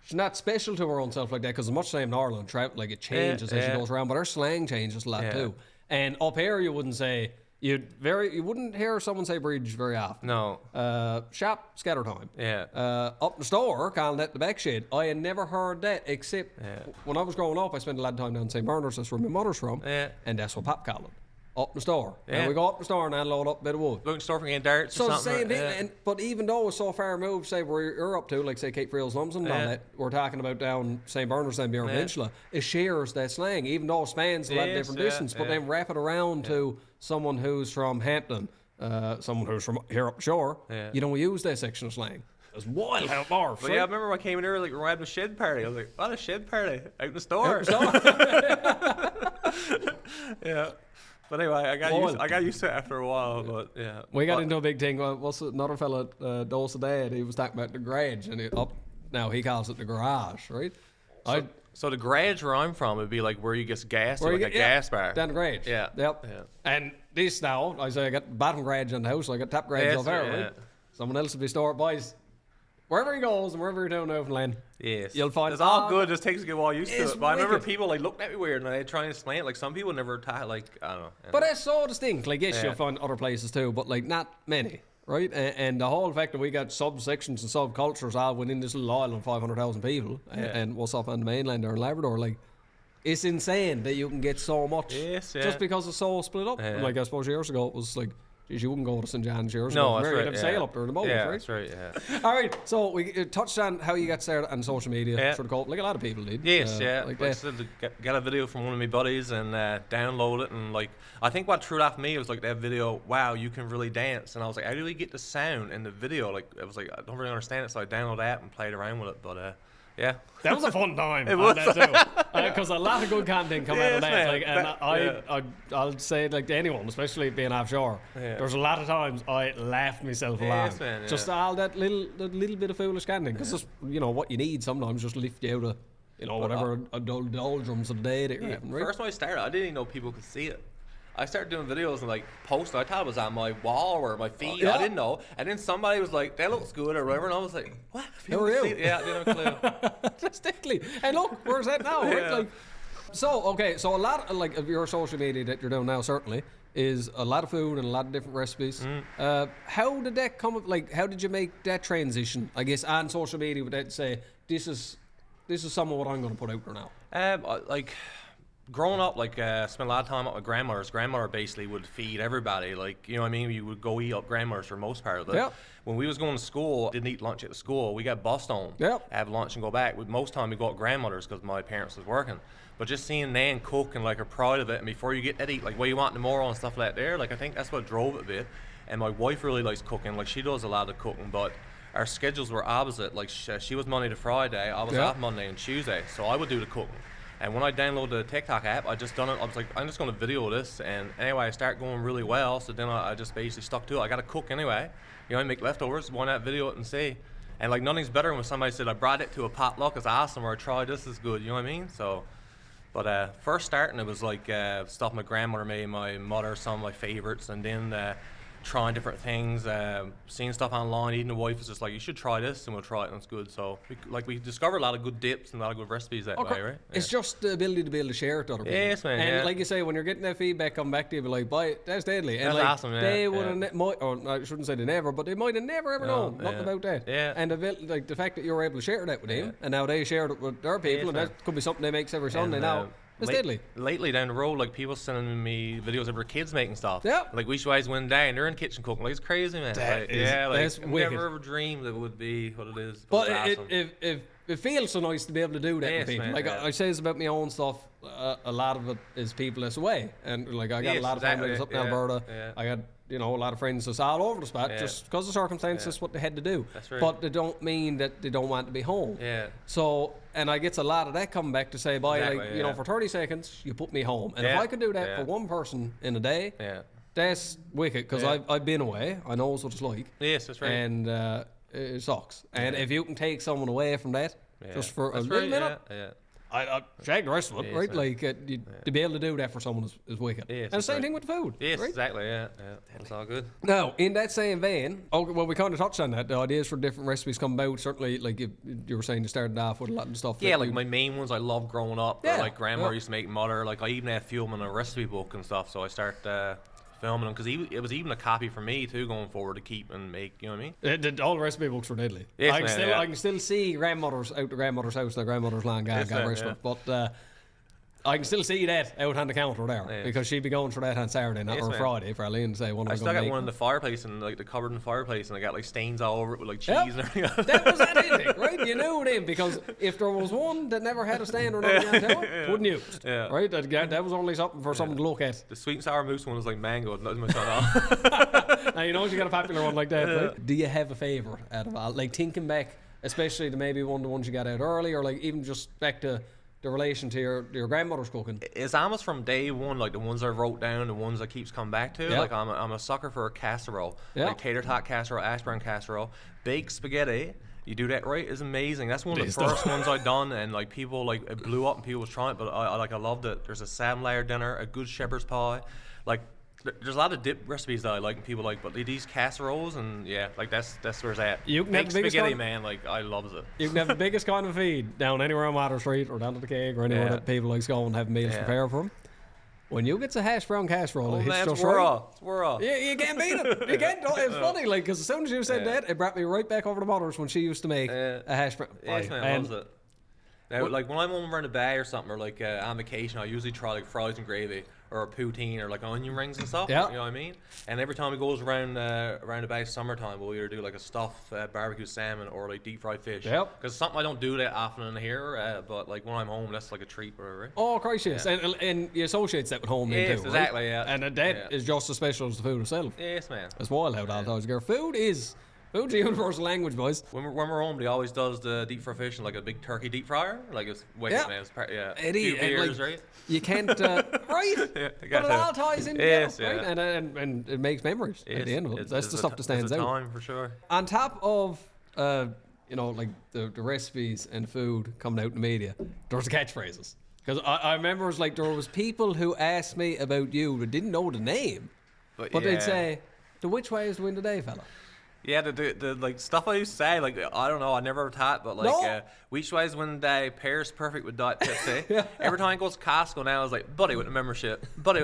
she's not special to her own self like that because it's much the same in Ireland. Like it changes as she goes around, but her slang changes a lot too. And up here you wouldn't say you wouldn't hear someone say bridge very often. No. Shop scatter time. Yeah. Up the store, calling that the back shed. I had never heard that except when I was growing up. I spent a lot of time down in St. Bernard's. That's where my mother's from. Yeah. And that's what Pop called it. Up the store. Yeah. And we go up the store and unload up a bit of wood. Looking store for getting darts So or the something. same thing, but even though it's so far removed, say where you're up to, like say Cape Frills, Lumsden, and all that, we're talking about down St. Bernard's and Bjorn Peninsula, it shares that slang, even though it spans a lot of different distance, but then wrap it around to someone who's from Hampton, someone who's from here up shore, you don't use that section of slang. It's wild how far. But yeah, I remember when I came in here, like, we're having a shed party. I was like, what, a shed party? Out in the store. Yeah. But anyway, I got used to it after a while, but yeah. We got into a big thing. What's another fella, Dose Dad, he was talking about the garage, and now he calls it the garage, right? So the garage where I'm from would be like where you get gas, like a gas bar. Down the garage. Yeah. Yep. Yeah. And this now, I say I got bottom garage in the house, I got top garage over there, right? Someone else will be stored, boys. Wherever he goes and wherever you're down Newfoundland, you'll find it's all good. It just takes a good while used to it's it. But I remember wicked. people like looking at me weird and they try and explain it. Like some people never like I don't know. But that's so distinct. Like yes, you'll find other places too, but like not many, right? And the whole fact that we got subsections and subcultures all within this little island of 500,000 people, and what's up on the mainland or in Labrador, like it's insane that you can get so much just because it's so split up. Yeah. Like I suppose years ago it was like, geez, you wouldn't go to St. John's years No, ago. that's You'd right. have sail up there in the boat, Yeah, right? that's right. Yeah. All right, so we touched on how you got started on social media, sort of called, like a lot of people did. Yes, Like I that. said, got a video from one of my buddies and download it, and like I think what threw it off me was like that video. Wow, you can really dance, and I was like, how do we get the sound in the video? Like it was like I don't really understand it, so I downloaded the app and played around with it. But yeah, that was a fun time. It was. That too, because a lot of good content come out of that. man. Like, and I'll say like to anyone, especially being offshore. There's a lot of times I laughed myself along. Man, just all that little bit of foolish content, because you know what you need sometimes just lift you out of you know, whatever doldrums of the day that you're having, right? First when I started, I didn't even know people could see it. I started doing videos and like posting. I thought it was on my wall or my feed. Yeah. I didn't know. And then somebody was like, "That looks good" or whatever, and I was like, "What? Who are you? Yeah, I didn't have a clue. Distinctly. And look, where's that now? Right? Yeah. Like, so okay, so a lot of, like, of your social media that you're doing now certainly is a lot of food and a lot of different recipes. How did that come? Like, how did you make that transition? I guess on social media, would that say this is some of what I'm going to put out there now? Like growing up, like spent a lot of time at my grandmother's. Grandmother basically would feed everybody. Like, you know what I mean? You would go eat up grandmother's for the most part of it. Yep. When we was going to school, didn't eat lunch at the school. We got bussed home. Yep. Have lunch and go back. Most time we go at grandmother's because my parents was working. But just seeing Nan cook and like her pride of it, and before you get to eat, like what you want tomorrow and stuff like that there, like I think that's what drove it a bit. And my wife really likes cooking. Like she does a lot of cooking, but our schedules were opposite. Like she was Monday to Friday, I was off Monday and Tuesday, so I would do the cooking. And when I downloaded the TikTok app, I just done it. I was like, I'm just going to video this. And anyway, I start going really well. So then I just basically stuck to it. I got to cook anyway. You know, I make leftovers. Why not video it and see? And like nothing's better when somebody said I brought it to a potluck. It's awesome. Or I tried this is good. You know what I mean? So, but first starting, it was like stuff my grandmother made, my mother, some of my favorites, and then trying different things, seeing stuff online. Even the wife was just like, you should try this, and we'll try it, and it's good. So we discovered a lot of good dips and a lot of good recipes that way, right? It's just the ability to be able to share it to other people. Yes, man. And like you say, when you're getting that feedback come back to you, be like, boy, that's deadly. And That's like, awesome, yeah, they would have, or I shouldn't say they never, but they might have never ever known nothing about that. Yeah. And the fact that you were able to share that with him, and now they shared it with their people, and that could be something they make every Sunday now. It's deadly. Lately down the road, like people sending me videos of their kids making stuff. Yeah. Like we always went down and they're in the kitchen cooking. Like it's crazy, man. That's wicked. Never ever dreamed it would be what it is. But it's awesome. it feels so nice to be able to do that Yes, with people. man, Like I say this about my own stuff. A lot of it is people that's away, and like I got a lot of family that's up in Alberta. Yeah. I got a lot of friends that's all over the spot just because of circumstances. That's what they had to do. That's right. But they don't mean that they don't want to be home. Yeah. So, and I get a lot of that coming back to say, boy, Exactly, like, you know, for 30 seconds, you put me home. And if Yeah. I could do that Yeah. for one person in a day, Yeah. that's wicked because Yeah. I've been away. I know what it's like. Yes, that's right. And it sucks. And if you can take someone away from that, just for That's a little right, minute, Yeah. I shag the rest of it, Yes, right? man. Like to be able to do that for someone is wicked. Yes, and the that's same right. thing with the food. Yes, right? exactly. Yeah. It's all good. Now, in that same vein, well, we kind of touched on that. The ideas for different recipes come about. Certainly, like you were saying, you started off with a lot of stuff. Yeah, that like you- my main ones I love growing up. Yeah, Like grandma yeah. used to make mother. Like I even had film in a recipe book and stuff. So I start filming them because it was even a copy for me too going forward to keep and make. You know what I mean? all the recipe books were deadly. Yes, I can still see grandmother's out to grandmother's house. Their grandmother's land, God Yes, man, rest her. yeah. But I can still see that out on the counter there Yes. because she'd be going for that on Saturday night Yes, or man. Friday probably and say, "When I am I still going to got make?" one in the fireplace and like the cupboard in the fireplace and I got like stains all over it with like cheese Yep. and everything else. That was that ending, right? You knew then because if there was one that never had a stand or nothing on top, wouldn't use it, Yeah. right? That was only something for someone to look at. The sweet and sour mousse one was like mango. Not as much on all. Now you know you got a popular one like that. Right? Do you have a favourite out of all? Like thinking back, especially to maybe one of the ones you got out early, or like even just back to the relation to your grandmother's cooking. It's almost from day one, like the ones I wrote down, the ones I keeps coming back to. Yep. Like I'm a sucker for a casserole, Yep. like tater tot casserole, ash brown casserole, baked spaghetti. You do that right, it's amazing. That's one of the first ones I done, and like people like it blew up and people was trying it, but I loved it. There's a 7-layer dinner, a good shepherd's pie, like. There's a lot of dip recipes that I like and people like, but these casseroles and yeah, like that's where it's at. You can have Baked the biggest spaghetti, one? man, like I loves it. You can have the biggest kind of feed down anywhere on Water Street or down to the Keg or anywhere Yeah. that people like to go and have meals prepared for them. When you get a hash brown casserole, it hits Man, just it's right. raw. It's raw. Yeah, you can't beat it. You can't. It's funny, like, because as soon as you said that, it brought me right back over to Mother's when she used to make a hash brown. Yes, man, And loves it. Now, like when I'm home around the bay or something, or like on vacation, I usually try like fries and gravy, or a poutine, or like onion rings and stuff. Yeah. You know what I mean? And every time it goes around the bay summertime, we'll either do like a stuffed barbecue salmon or like deep fried fish. Yep. Because it's something I don't do that often in here, but like when I'm home, that's like a treat, or whatever. Right? Oh, Christ, yes. And you associate that with home then Yes, too, exactly, right? yeah. And that is just as special as the food itself. Yes, man. It's wild how that always goes. Food's a universal language, boys. When we're home, they always does the deep fried fish in like a big turkey deep fryer. Like it's wicked, Yeah. man. It's It few is. And, beers, like, right? You can't, right? Yeah, But it all ties in together, Yes, right? yeah. And it makes memories at the end of it. That's the stuff that stands it's a out. time for sure. On top of like the recipes and food coming out in the media, there's the catchphrases. Because I remember it was like there was people who asked me about you that didn't know the name, but they'd say, "The which way is the wind today, fella?" Yeah, the like stuff I used to say, like I don't know, I never taught, but like which way is when the pear's perfect with Diet Pepsi. Yeah. Every time I go to Costco now, I was like, buddy with the membership. But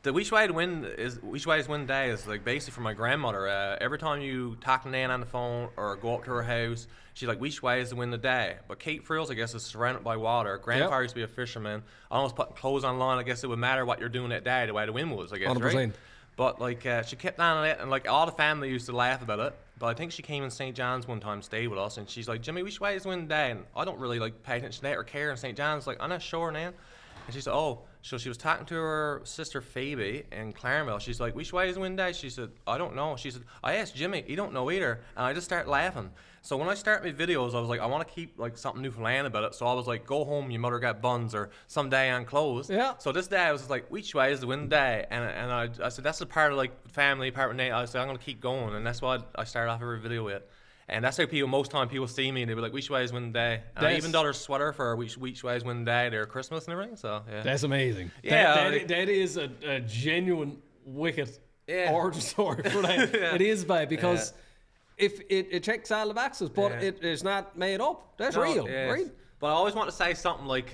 the which way is win day is like basically for my grandmother. Every time you talk to Nan on the phone or go up to her house, she's like, which way is the win the day? But Cape Frills, I guess, is surrounded by water. Grandfather used to be a fisherman. I almost put clothes on line. I guess it would matter what you're doing that day, the way the wind was, I guess, 100%. right? But like she kept on it, and like all the family used to laugh about it. But I think she came in St. John's one time, stayed with us, and she's like, Jimmy, which way is the wind today? And I don't really like pay attention to that or care. And St. John's like, I'm not sure, Nan. And she said, oh. So she was talking to her sister Phoebe in Claremont. She's like, which way is the wind day? She said, I don't know. She said, I asked Jimmy, he don't know either. And I just started laughing. So when I start my videos, I was like, I want to keep like something Newfoundland about it. So I was like, go home, your mother got buns, or some day on clothes. Yeah. So this day I was just like, which way is the wind day? And I said, that's a part of like family, part of Nate. I said, I'm going to keep going. And that's what I started off every video with. And that's how most time people see me and they be like, which way is win the day? And I even got her sweater for which way is win the day, their Christmas and everything. So yeah. That's amazing. Yeah. That is a genuine wicked origin story for that. It is, babe, because if it checks all the boxes, but it is not made up. That's real, right? But I always want to say something like,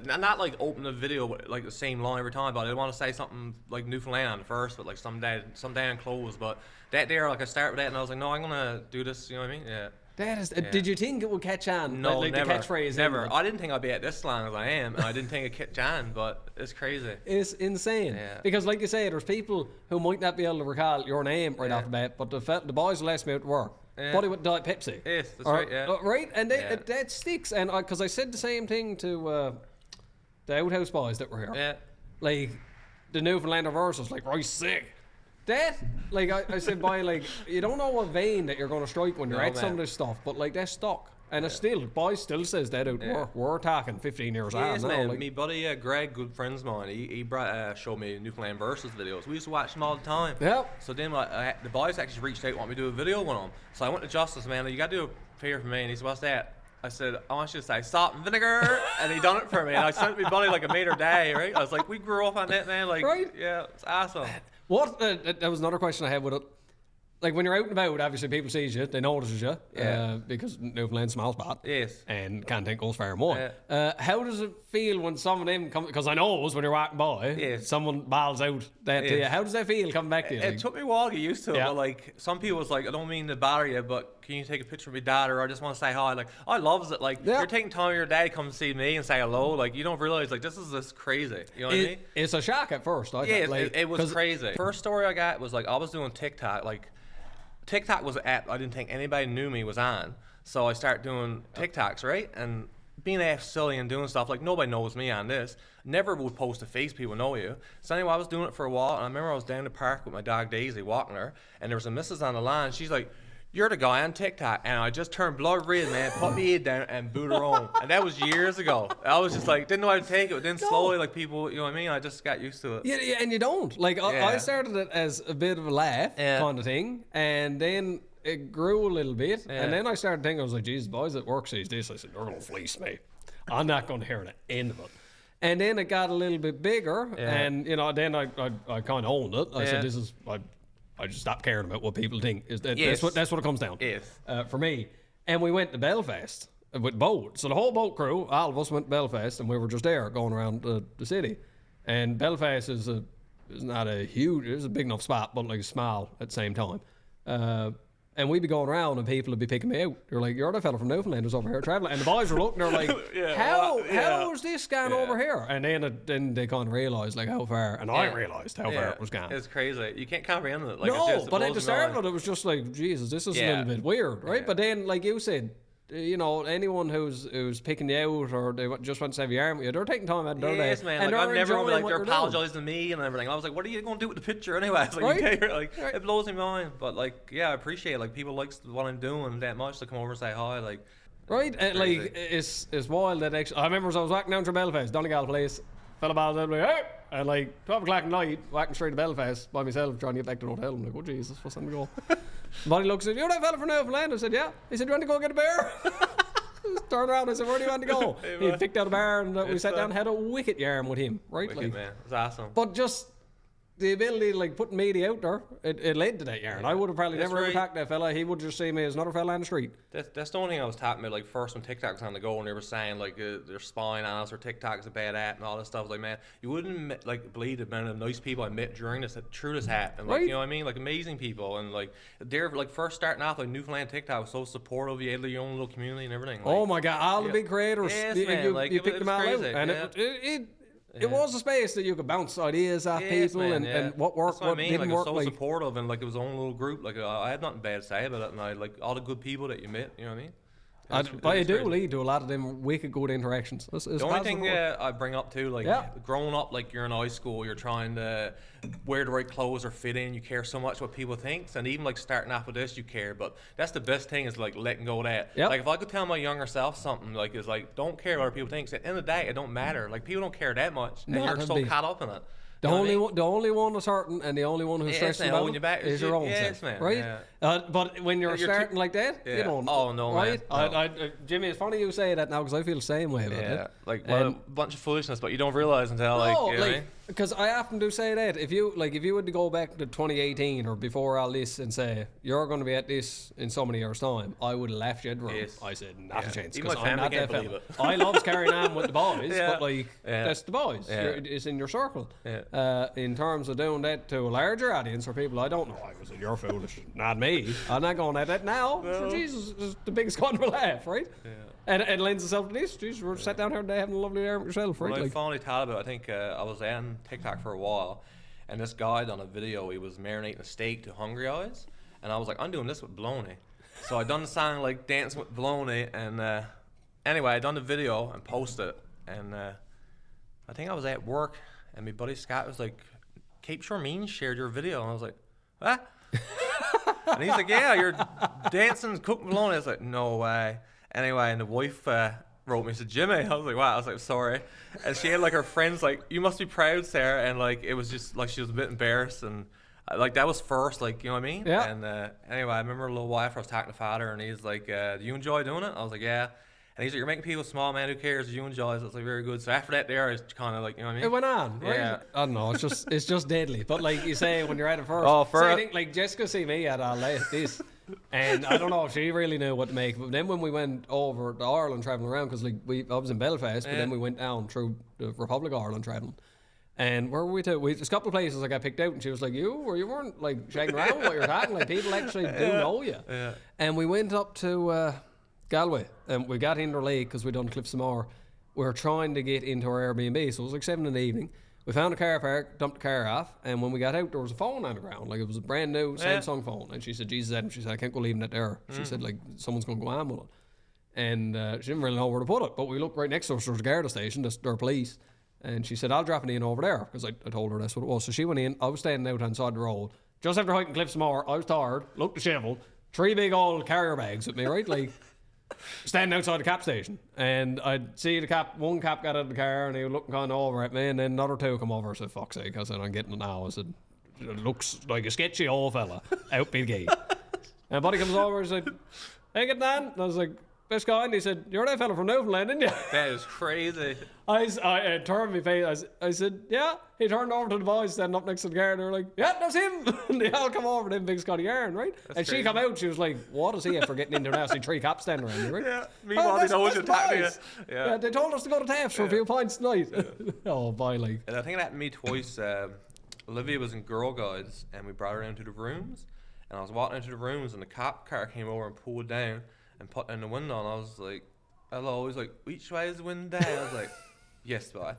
not like open a video with like the same line every time, but I want to say something like Newfoundland on the first, but like someday on clothes. But that there, like I start with that, and I was like, no, I'm gonna do this. You know what I mean? Yeah. That is. Did you think it would catch on? No, like never. The catchphrase. Never. I didn't think I'd be at this long as I am, and I didn't think it'd catch on. But it's crazy. It's insane. Yeah. Because, like you say, there's people who might not be able to recall your name right off the bat, but the boys will ask me out to work. Yeah. Buddy with Diet Pepsi. Yes, that's right. Yeah. Right, and that sticks. And because I said the same thing to the Outhouse boys that were here. Yeah. Like the Newfoundlander versus, like, right, sick. That, like I said, boy, like you don't know what vein that you're going to strike when you're at some of this stuff, but like that's stuck. And it's still, boys still says that out there. We're talking 15 years on Yes, now. man. Like, Me buddy Greg, good friends of mine, he showed me Newfoundland versus videos. We used to watch them all the time. Yep. So then the boys actually reached out and want me to do a video with them. So I went to Justice, man, you got to do a favor for me. And he said, what's that? I said, I want you to say salt and vinegar. And he done it for me. And I sent me buddy like a meter day, right? I was like, we grew up on that, man. Like, right? Yeah, it's awesome. What? That was another question I had with it. Like when you're out and about, obviously people see you, they notice you, because Newfoundland's a small spot. Yes. And content goes far more. Yeah. How does it feel when some of them come? Because I know it was when you're walking by, someone bawls out that to you. How does that feel coming back to you? It took me a while to get used to it, but like some people was like, I don't mean to bother you, but can you take a picture of my daughter? Or I just want to say hi. Like I loves it. Like you're taking time of your day to come see me and say hello. Like you don't realize like this is just crazy. You know what I mean? It's a shock at first. It was crazy. First story I got was like I was doing TikTok. Like TikTok was an app I didn't think anybody knew me was on. So I started doing TikToks, right? And being half silly and doing stuff, like nobody knows me on this. Never would post a face people know you. So anyway, I was doing it for a while, and I remember I was down the park with my dog Daisy walking her, and there was a missus on the line. She's like, you're the guy on TikTok. And I just turned blood red, man, put my head down and booed her home. And that was years ago. I was just like, didn't know how to take it. But then slowly, like people, you know what I mean? I just got used to it. Yeah, and you don't. Like, I started it as a bit of a laugh kind of thing. And then it grew a little bit. And then I started thinking, I was like, Jesus, boys at work sees this. I said, they're going to fleece me. I'm not going to hear the end of it. And then it got a little bit bigger. And, you know, then I kind of owned it. I said, this is... I just stopped caring about what people think. That's what it comes down to. Yes. For me. And we went to Belfast with boat. So the whole boat crew, all of us went to Belfast, and we were just there going around the city. And Belfast is not a huge, it's a big enough spot, but like small at the same time. And we'd be going around and people would be picking me out. They're like, you're the fella from Newfoundland who's over here traveling. And the boys were looking, they're like, how is this gone over here? And then they kind of realised like how far, and I realised how far it was gone. It's crazy. You can't comprehend it. Like, no, but at the start of it, it was just like, Jesus, this is a little bit weird, right? But then, like you said, you know, anyone who's picking you out or they just want to have your arm with you, they're taking time out of their day. Yes, man. And like, I've never like they're apologising to doing. me and everything. I was like, what are you going to do with the picture anyway? It's like, it blows my mind. But like, yeah, I appreciate it. Like people like what I'm doing that much to come over and say hi. Like, right, and like it's wild that actually. I remember as I was walking down through Belfast, Donegal place, fella balls out like, hey, And like 12 o'clock at night, walking straight to Belfast by myself, trying to get back to the hotel. I'm like, oh Jesus, what's time to go? Buddy looks at, you're that fella from Newfoundland? I said, yeah. He said, you want to go get a beer? Turned around, I said, where do you want to go? He picked out a bar and we sat down and had a wicked yarn with him, right? Wicked, like, man. It was awesome. But just the ability to like put media out there, it led to that yarn. I would have probably never attacked that fella. He would just see me as another fella on the street. That's the only thing I was talking about, like, first when TikTok was on the go and they were saying, like, they're spying on us or TikTok's a bad app and all this stuff. Like, man, you wouldn't, like, believe the amount of nice people I met during this, through this app. And, like, you know what I mean? Like, amazing people. And, like, they're, like, first starting off, like, Newfoundland TikTok was so supportive. You had your own little community and everything. Like, oh, my God. All the big creators. Yes, man, you picked them all out. And it was a space that you could bounce ideas off people and what worked, what didn't like, work. It was so supportive and like it was own little group. Like I had nothing bad to say about it, and I like all the good people that you met. You know what I mean? But it do lead to a lot of them wicked good interactions. It's the only thing I bring up too, like growing up, like you're in high school, you're trying to wear the right clothes or fit in. You care so much what people think, and even like starting off with this, you care. But that's the best thing is like letting go of that. Like if I could tell my younger self something, like is like don't care what other people think. At the end of the day, it don't matter. Like people don't care that much, and you're so caught up in it. The only one that's hurting and the only one who's stressing about it is your own self, right? Yeah. But when you're starting like that, you don't. Oh no, right? man. No. Jimmy, it's funny you say that now because I feel the same way about it. Like a bunch of foolishness, but you don't realize until because I often do say that if you had to go back to 2018 or before all this and say you're going to be at this in so many years' time, I would have laughed you at the room. Yes. I said not a chance. Even my family can't believe it. I love carrying on with the boys, but like that's the boys. It's in your circle. In terms of doing that to a larger audience or people I don't know, I was you're foolish, not me. I'm not going at that now. No. For Jesus, it's the biggest kind of a laugh, right? Yeah. And it lends itself to this. Jesus, we're sat down here today having a lovely day with yourself, right? Well, I finally thought about it. I think I was on TikTok for a while, and this guy done a video. He was marinating a steak to Hungry Eyes, and I was like, I'm doing this with bologna. So I done the song like dancing with bologna, and anyway, I done the video and posted it, and I think I was at work, and my buddy Scott was like, Cape Charmaine shared your video, and I was like, what? And he's like, yeah, you're dancing, cooking bologna. I was like, no way. Anyway, and the wife wrote me, said, Jimmy. I was like, wow. I was like, sorry. And she had like her friends like, you must be proud, Sarah. And like, it was just like she was a bit embarrassed. And like, that was first, like, you know what I mean? Yeah. And anyway, I remember a little while after I was talking to father, and he's like, do you enjoy doing it? I was like, yeah. And he's like, you're making people smile, man. Who cares? You enjoy it. So it's like very good. So after that, there is kind of like, you know what I mean? It went on, right? Yeah. I don't know. It's just deadly. But like you say, when you're at it first, I think like Jessica see me at all this, and I don't know if she really knew what to make. But then when we went over to Ireland traveling around, because like I was in Belfast, but then we went down through the Republic of Ireland traveling. And where were we to? There's a couple of places I got picked out, and she was like, you weren't like shaking around while you're talking. Like people actually do know you. Yeah. And we went up to Galway, and we got into late because we done Cliffs of Moher. We were trying to get into our Airbnb, so it was like 7 in the evening. We found a car park, dumped the car off, and when we got out, there was a phone on the ground. Like it was a brand new Samsung phone. And she said, Jesus, Adam, she said, I can't go leaving it there. She said, like, someone's going to go on with it. And she didn't really know where to put it. But we looked right next to us, there was a Garda station, their police. And she said, I'll drop it in over there, because I told her that's what it was. So she went in, I was standing out on the side of the road. Just after hiking Cliffs of Moher, I was tired, looked disheveled, 3 big old carrier bags with me, right? Like, standing outside the cop station, and I'd see one cop got out of the car and he was looking kind of over at me, and then another two come over. I said, fuck's sake. I said, I'm getting it now. I said, it looks like a sketchy old fella out by the gate. And buddy comes over and said, hey, get on. And I was like, best guy. And he said, you're that fella from Newfoundland, didn't you? That is crazy. I turned my face. I said, yeah. He turned over to the boys standing up next to the car, and they were like, yeah, that's him. And they all come over, them big Scotty Aaron, right? That's and crazy. She come out, she was like, what is he for getting into now? See 3 cops standing around you, right? Yeah, meanwhile, they know you're talking to you. Yeah, they told us to go to Taft's for a few pints tonight. Oh, boy, like. And I think it happened to me twice. Olivia was in Girl Guides, and we brought her into the rooms, and I was walking into the rooms, and the cop car came over and pulled down and put down the window, and I was like, hello. He's like, which way is the window down? I was like, yes, boy.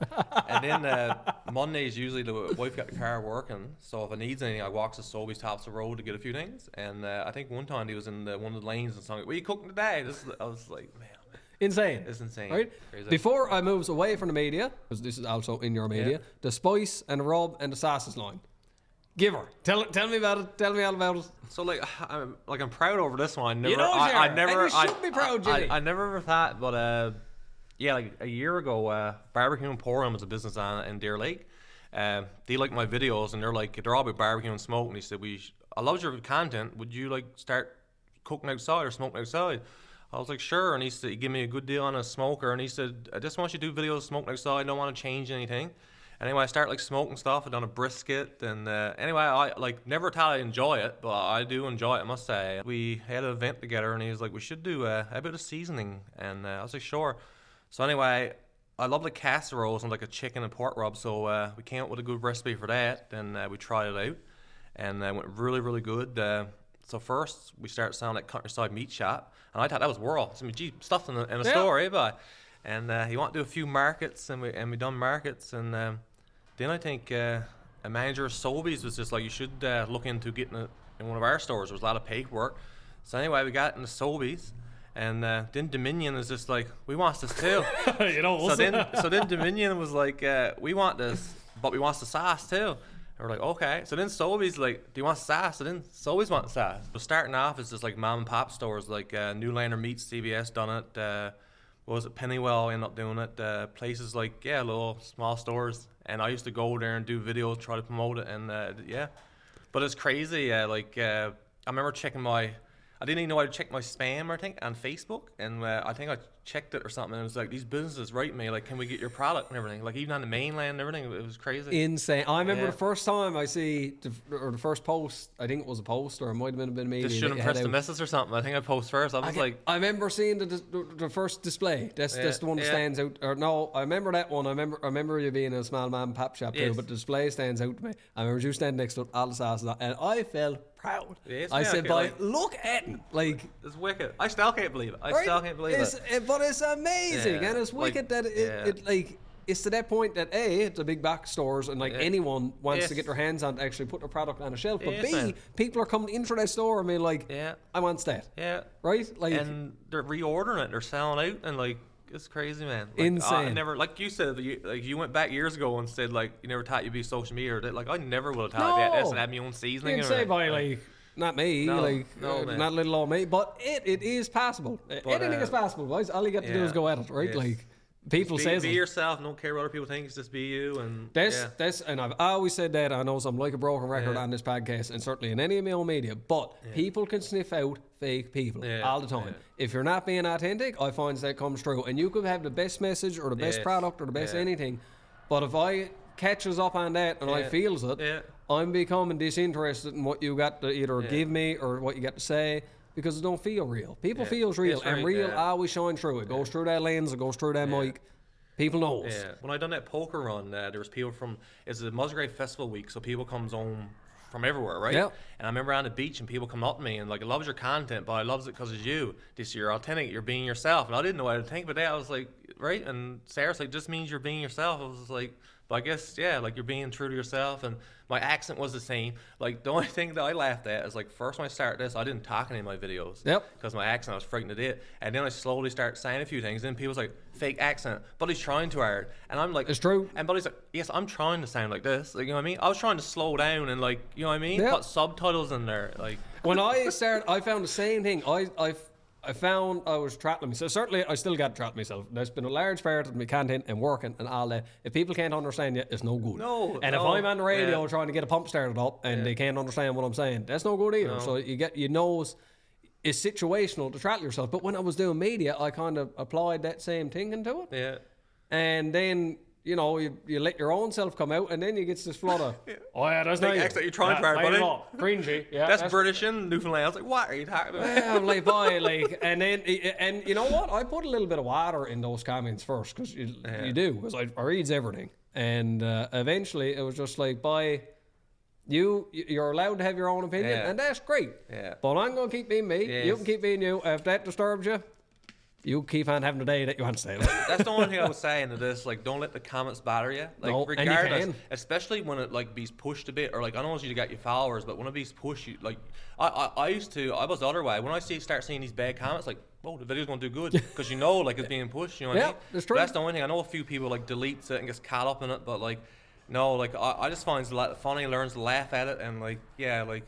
And then Mondays, usually the wife got the car working, so if I needs anything, I walks to Sobeys tops the road to get a few things. And I think one time he was in one of the lanes and something. What are you cooking today? I was like, man. Insane. It's insane. Right? Crazy. Before I moves away from the media, because this is also in your media, the spice and the rub and the sauces line. Give her. Tell me about it. Tell me all about it. So I'm proud over this one. You should be proud, Jimmy. I never ever thought, but yeah, like a year ago, Barbecue Emporium was a business in Deer Lake, they like my videos, and they're all about barbecue and smoke. And he said, I love your content. Would you like start cooking outside or smoking outside? I was like, sure. And he said, he gave me a good deal on a smoker. And he said, I just want you to do videos smoking outside. I don't want to change anything. Anyway, I start like smoking stuff. I done a brisket, and anyway, I like never thought I'd enjoy it, but I do enjoy it, I must say. We had an event together, and he was like, we should do a bit of seasoning, and I was like, sure. So anyway, I love like casseroles and like a chicken and pork rub, so we came up with a good recipe for that, and we tried it out, and it went really, really good. So first, we started selling at Countryside Meat Shop, and I thought that was world. I mean, gee, stuff in a store, eh, but. And he wanted to do a few markets, and we done markets, and then I think a manager of Sobeys was just like, you should look into getting it in one of our stores. There was a lot of paperwork. So anyway, we got it in the Sobeys, and then Dominion is just like, we want this too. So then Dominion was like, we want this, but we want the sauce too. And we're like, okay. So then Sobeys like, do you want sauce? So then Sobeys want the sauce. So starting off is just like mom and pop stores, like Newlander Meats, CBS done it. What was it? Pennywell ended up doing it. Places like, little small stores. And I used to go there and do videos, try to promote it, and But it's crazy. I remember checking I didn't even know how to check my spam, I think, on Facebook, and I think I checked it or something, and it was like, these businesses write me, like, can we get your product and everything? Like, even on the mainland and everything, it was crazy. Insane. I remember the first time I see, the first post, I think it was a post, or it might have been a bit of media. Just shouldn't press the message or something. I think I post first. I remember seeing the first display. That's the one that stands out. Or no, I remember that one. I remember you being in a small mom and pop shop too, but the display stands out to me. I remember you standing next to all the sauces, and I felt proud. Yes, I said, look at him. Like, it's wicked. I still can't believe it. I still can't believe it. But it's amazing, and it's wicked that it like, it's to that point that A, it's a big box stores, and like anyone wants to get their hands on to actually put their product on a shelf. But B, people are coming into that store and being like, I want that. Yeah. Right? Like, and they're reordering it, they're selling out, and like, it's crazy, man. Like, insane. I never, like you said, you went back years ago and said like you never thought you'd be social media, or that. Like, I never would have thought I'd be at this and have my own seasoning. You can say by like, not me, not little old me, but it is possible. Anything is possible, guys. All you got to do is go at it, right? Yes. Like, people say be yourself. Don't care what other people think. Just be you. And and I've always said that. I know I'm like a broken record on this podcast, and certainly in any of my own media. But people can sniff out fake people all the time. Yeah. If you're not being authentic, I find that comes true. And you could have the best message or the best product or the best anything, but if I catches up on that and I feels it, I'm becoming disinterested in what you got to either give me or what you got to say, because it don't feel real. People feels real, and real always shine through. It goes through that lens, it goes through that mic. People knows. Yeah. When I done that poker run, there was people from, it's a Musgrave Festival week, so people comes home from everywhere, right? Yeah. And I remember on the beach and people come up to me and like, I loves your content, but I loves it because it's you. You're authentic, you're being yourself. And I didn't know what to think about that. I was like, right? And Sarah's like, just means you're being yourself. I was like, but I guess, like you're being true to yourself. And my accent was the same. Like, the only thing that I laughed at is like, first when I started this, I didn't talk in any of my videos. Yep. Because my accent, I was frightened to death. And then I slowly started saying a few things. Then people was like, fake accent. But he's trying too hard. And I'm like, it's true. And Buddy's like, yes, I'm trying to sound like this. Like, you know what I mean? I was trying to slow down and like, you know what I mean? Put subtitles in there. Like, when I started, I found the same thing. I found I was trapping myself. Certainly, I still got to trap myself. That's been a large part of my content and working and all that. If people can't understand you, it's no good. If I'm on the radio trying to get a pump started up and they can't understand what I'm saying, that's no good either. So you know it's situational to trap yourself. But when I was doing media, I kind of applied that same thinking to it. Yeah. And then, you know, you let your own self come out, and then you get this flood of, that's not accent you're trying to hard, buddy. Cringy. Yeah, that's British in Newfoundland. I was like, what are you talking about? Yeah, I'm like, and then, and you know what? I put a little bit of water in those comments first, because you do, because I reads everything. And eventually, it was just like, you're allowed to have your own opinion, and that's great. Yeah. But I'm going to keep being me. Yes. You can keep being you. If that disturbs you, you keep on having the day that you want to say. That's the only thing I was saying to this. Like, don't let the comments bother you. Like, regardless, especially when it like be pushed a bit, or like, I know you got your followers, but when it be pushed, you like, I was the other way. When I start seeing these bad comments, like, oh, the video's gonna do good, because you know, like, it's being pushed. You know what I mean? That's true. But that's the only thing. I know a few people like deletes it and gets caught up in it, but like, No, like I just find it funny, learns to laugh at it, and like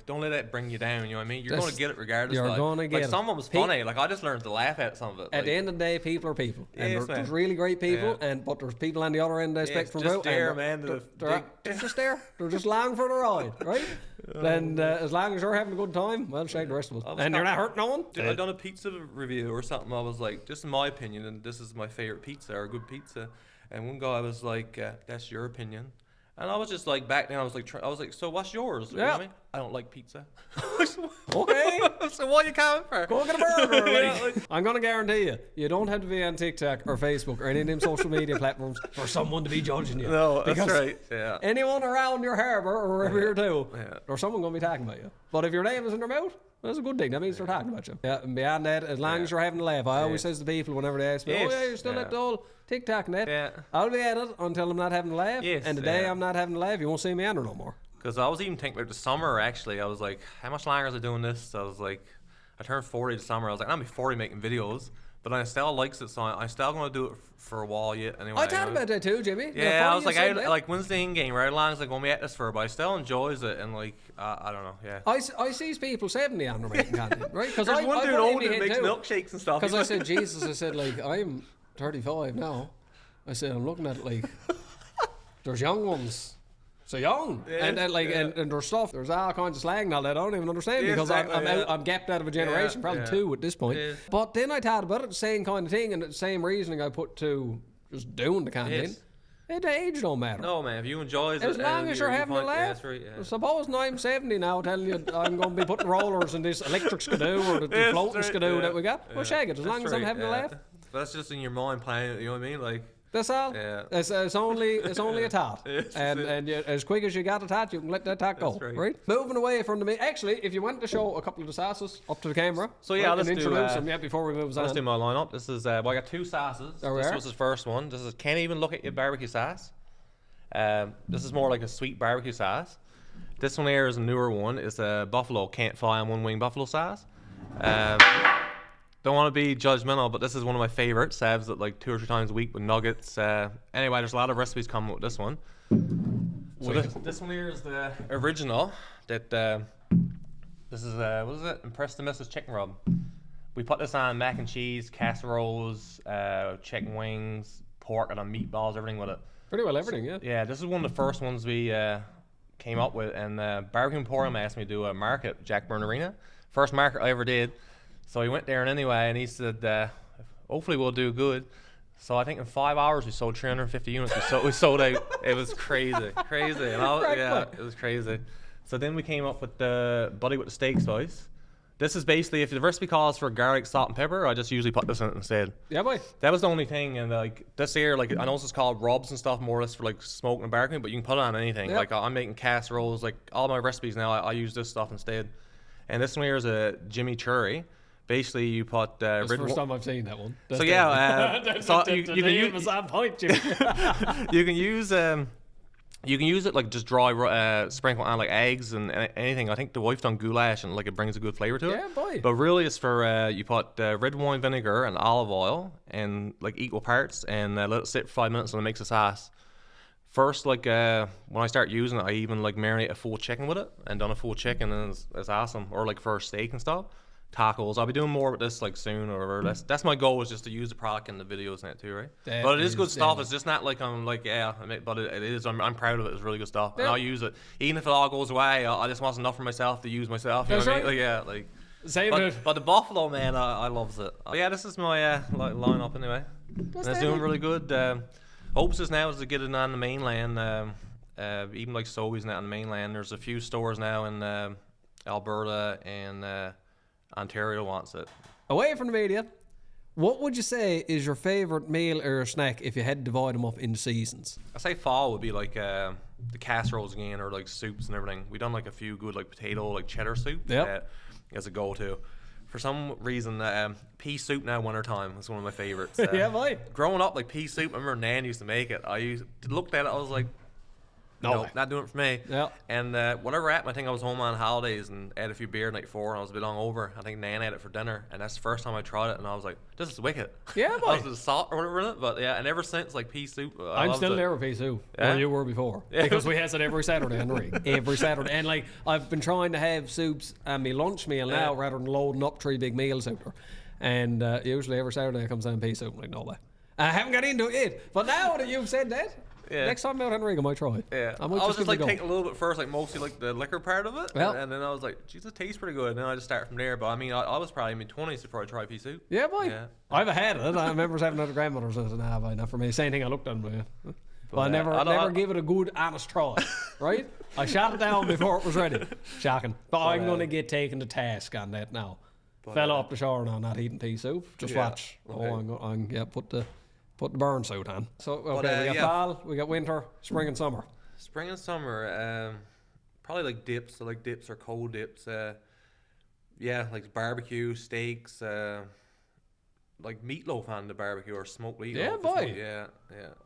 don't let it bring you down. You know what I mean? You're gonna get it regardless. You're like, gonna get like it. some of them was funny. Like I just learned to laugh at some of it. At the end of the day, people are people, and Yes, there's man. really great people, but there's people on the other end of the Yes, spectrum just too. there, and man. They're just there. They're just along for the ride, right? Then as long as you're having a good time, well, shake the rest of us, and you're not hurting no one. I done a pizza review or something. I was like, just in my opinion, and this is my favorite pizza or a good pizza. And one guy was like, "That's your opinion." And I was just like, back then, I was like, "So what's yours?" You know what I mean? I don't like pizza. Okay. So what are you coming for? Go get a burger. Yeah, like- I'm gonna guarantee you don't have to be on TikTok or Facebook or any of them social media platforms for someone to be judging you. No, that's Because right. Yeah. anyone around your harbour or wherever you're to, Yeah. there's someone gonna be talking about you. But if your name is in their mouth, that's a good thing. That means they're talking about you. Yeah, and beyond that, as long as you're having a laugh, I always says to people whenever they ask me, Yes. "Oh yeah, you're still at the old TikTok and that." Yeah. I'll be at it until I'm not having a laugh. Yes, And the day yeah. I'm not having a laugh, you won't see me on there no more. Because I was even thinking about the summer, actually. I was like, how much longer is I doing this? I was like, I turned 40 this summer. I was like, I'm going to be 40 making videos. But I still likes it, so I'm still going to do it for a while yet. Anyway, I thought about that too, Jimmy. Yeah, I was like, I when's the end game, right? How long is it going to be at this for? But I still enjoys it, and like, I don't know, yeah. I see people 70 on their making content, right? Because There's one dude older that makes too. milkshakes and stuff. Because I said, Jesus, I said, like, I'm 35 now. I said, I'm looking at it like, there's young ones. So young. Yeah, And then, like, yeah. and there's stuff, there's all kinds of slang now that I don't even understand Yeah, because exactly, yeah. I'm gapped out of a generation, Yeah, probably yeah. 2 at this point. Yeah. But then I thought about it, the same kind of thing and the same reasoning I put to just doing the content. Yes. The age don't matter. No, man, if you enjoy it. As long as you're having a yeah, laugh. that's right, yeah. Supposing I'm 70 now telling you I'm going to be putting rollers in this electric skidoo or the Yes, floating right, skidoo yeah, that we got. Well, yeah. shag it. As long That's as I'm right, having a yeah. laugh. But that's just in your mind playing it, you know what I mean? Like, That's all. Yeah. It's only a thought, Yes, and you, as quick as you got a thought, you can let that thought go. That's Right. right. Moving away from the main. Actually, if you want to show a couple of the sauces up to the camera, So, yeah, right, let's and do, introduce them. Yeah, before we move let's on. do my lineup. This is, well, I got 2 sauces. There we This are. was his first one. This is Can't Even Look at Your Barbecue sauce. This is more like a sweet barbecue sauce. This one here is a newer one. It's a buffalo, can't fly on one wing buffalo sauce. Don't want to be judgmental, but this is one of my favorites. I have it like 2 or 3 times a week with nuggets. Anyway, there's a lot of recipes coming with this one. So this one here is the original. That this is what is it? Impress the Mrs. Chicken Rub. We put this on mac and cheese, casseroles, chicken wings, pork, and on meatballs, everything with it. Pretty well everything, yeah. Yeah, this is one of the first ones we came up with, and Barbecue Emporium asked me to do a market at Jack Byrne Arena. First market I ever did. So he went there and anyway, and he said, hopefully we'll do good. So I think in 5 hours we sold 350 units. We sold out. It was crazy. And it was crazy. So then we came up with the Buddy with the steak spice. This is basically, if the recipe calls for garlic, salt, and pepper, I just usually put this in it instead. Yeah, boy. That was the only thing, and like this here, like I know this is called rubs and stuff, more or less for like smoking and barbecuing, but you can put it on anything. Yep. Like I'm making casseroles, like all my recipes now, I use this stuff instead. And this one here is a Jimmy Cherry. Basically, you put That's the first time I've seen that one. So yeah, so you can use on point, Jimmy. you can use it like just dry, sprinkle on like eggs and anything. I think the wife done goulash and like it brings a good flavor to it. Yeah, boy. But really, it's for you put red wine vinegar and olive oil and like equal parts and let it sit for 5 minutes and it makes a sauce. First, like when I start using it, I even like marinate a full chicken with it and done a full chicken and it's awesome. Or like for steak and stuff. Tacos. I'll be doing more with this like soon or whatever. That's my goal is just to use the product in the videos and that too, right? But it is good stuff. It's just not like I'm like but it is. I'm proud of it. It's really good stuff, and I'll use it even if it all goes away. I just want enough for myself to use myself. You know what I mean? Like, yeah, like. Same dude. But the buffalo man, I loves it. But yeah, this is my lineup anyway. And it's doing really good. Hopes is now is to get it on the mainland. Even like Sobeys now on the mainland. There's a few stores now in Alberta and. Ontario wants it. Away from the media, what would you say is your favourite meal or snack if you had to divide them up into seasons? I say fall would be like the casseroles again, or like soups and everything. We done like a few good like potato, like cheddar soup. Yep. As a go-to. For some reason, pea soup now wintertime is one of my favorites. Yeah, boy. Growing up, like pea soup, I remember Nan used to make it. I looked at it, I was like, No way. Not doing it for me. Yeah. And whatever happened, I think I was home on holidays and had a few beer night before, and I was a bit hungover. I think Nan had it for dinner, and that's the first time I tried it, and I was like, "This is wicked." Yeah, boy. I was the salt or whatever in it, but yeah, and ever since like pea soup. I'm still there with pea soup. Yeah? Well, you were before. Yeah. Because we had it every Saturday in the rig. Every Saturday. And like, I've been trying to have soups and my lunch meal now rather than loading up 3 big meals out there. And usually every Saturday it comes down pea soup. I'm like, no way. I haven't got into it yet. But now that you've said that, next time I'm out in the rig, I might try it. Yeah, I was just like taking a little bit first, like mostly like the liquor part of it, and then I was like, "Geez, it tastes pretty good." And then I just start from there. But I mean, I was probably in my 20s before I tried pea soup. Yeah, boy. Yeah. I've had it. I remember having it at grandmother's and I said, nah, boy, not for me. Same thing I looked at it. But I never give it a good, honest try, right? I shot it down before it was ready. Shocking. But I'm going to get taken to task on that now. Fell off the shower now, not eating pea soup. Just watch. Okay. I'm put the burn suit on. So, okay, But, we got fall, we got winter, spring and summer. Spring and summer, probably like dips, so like dips or cold dips. Like barbecue, steaks, like meatloaf on the barbecue or smoked meatloaf. Yeah, boy. Yeah.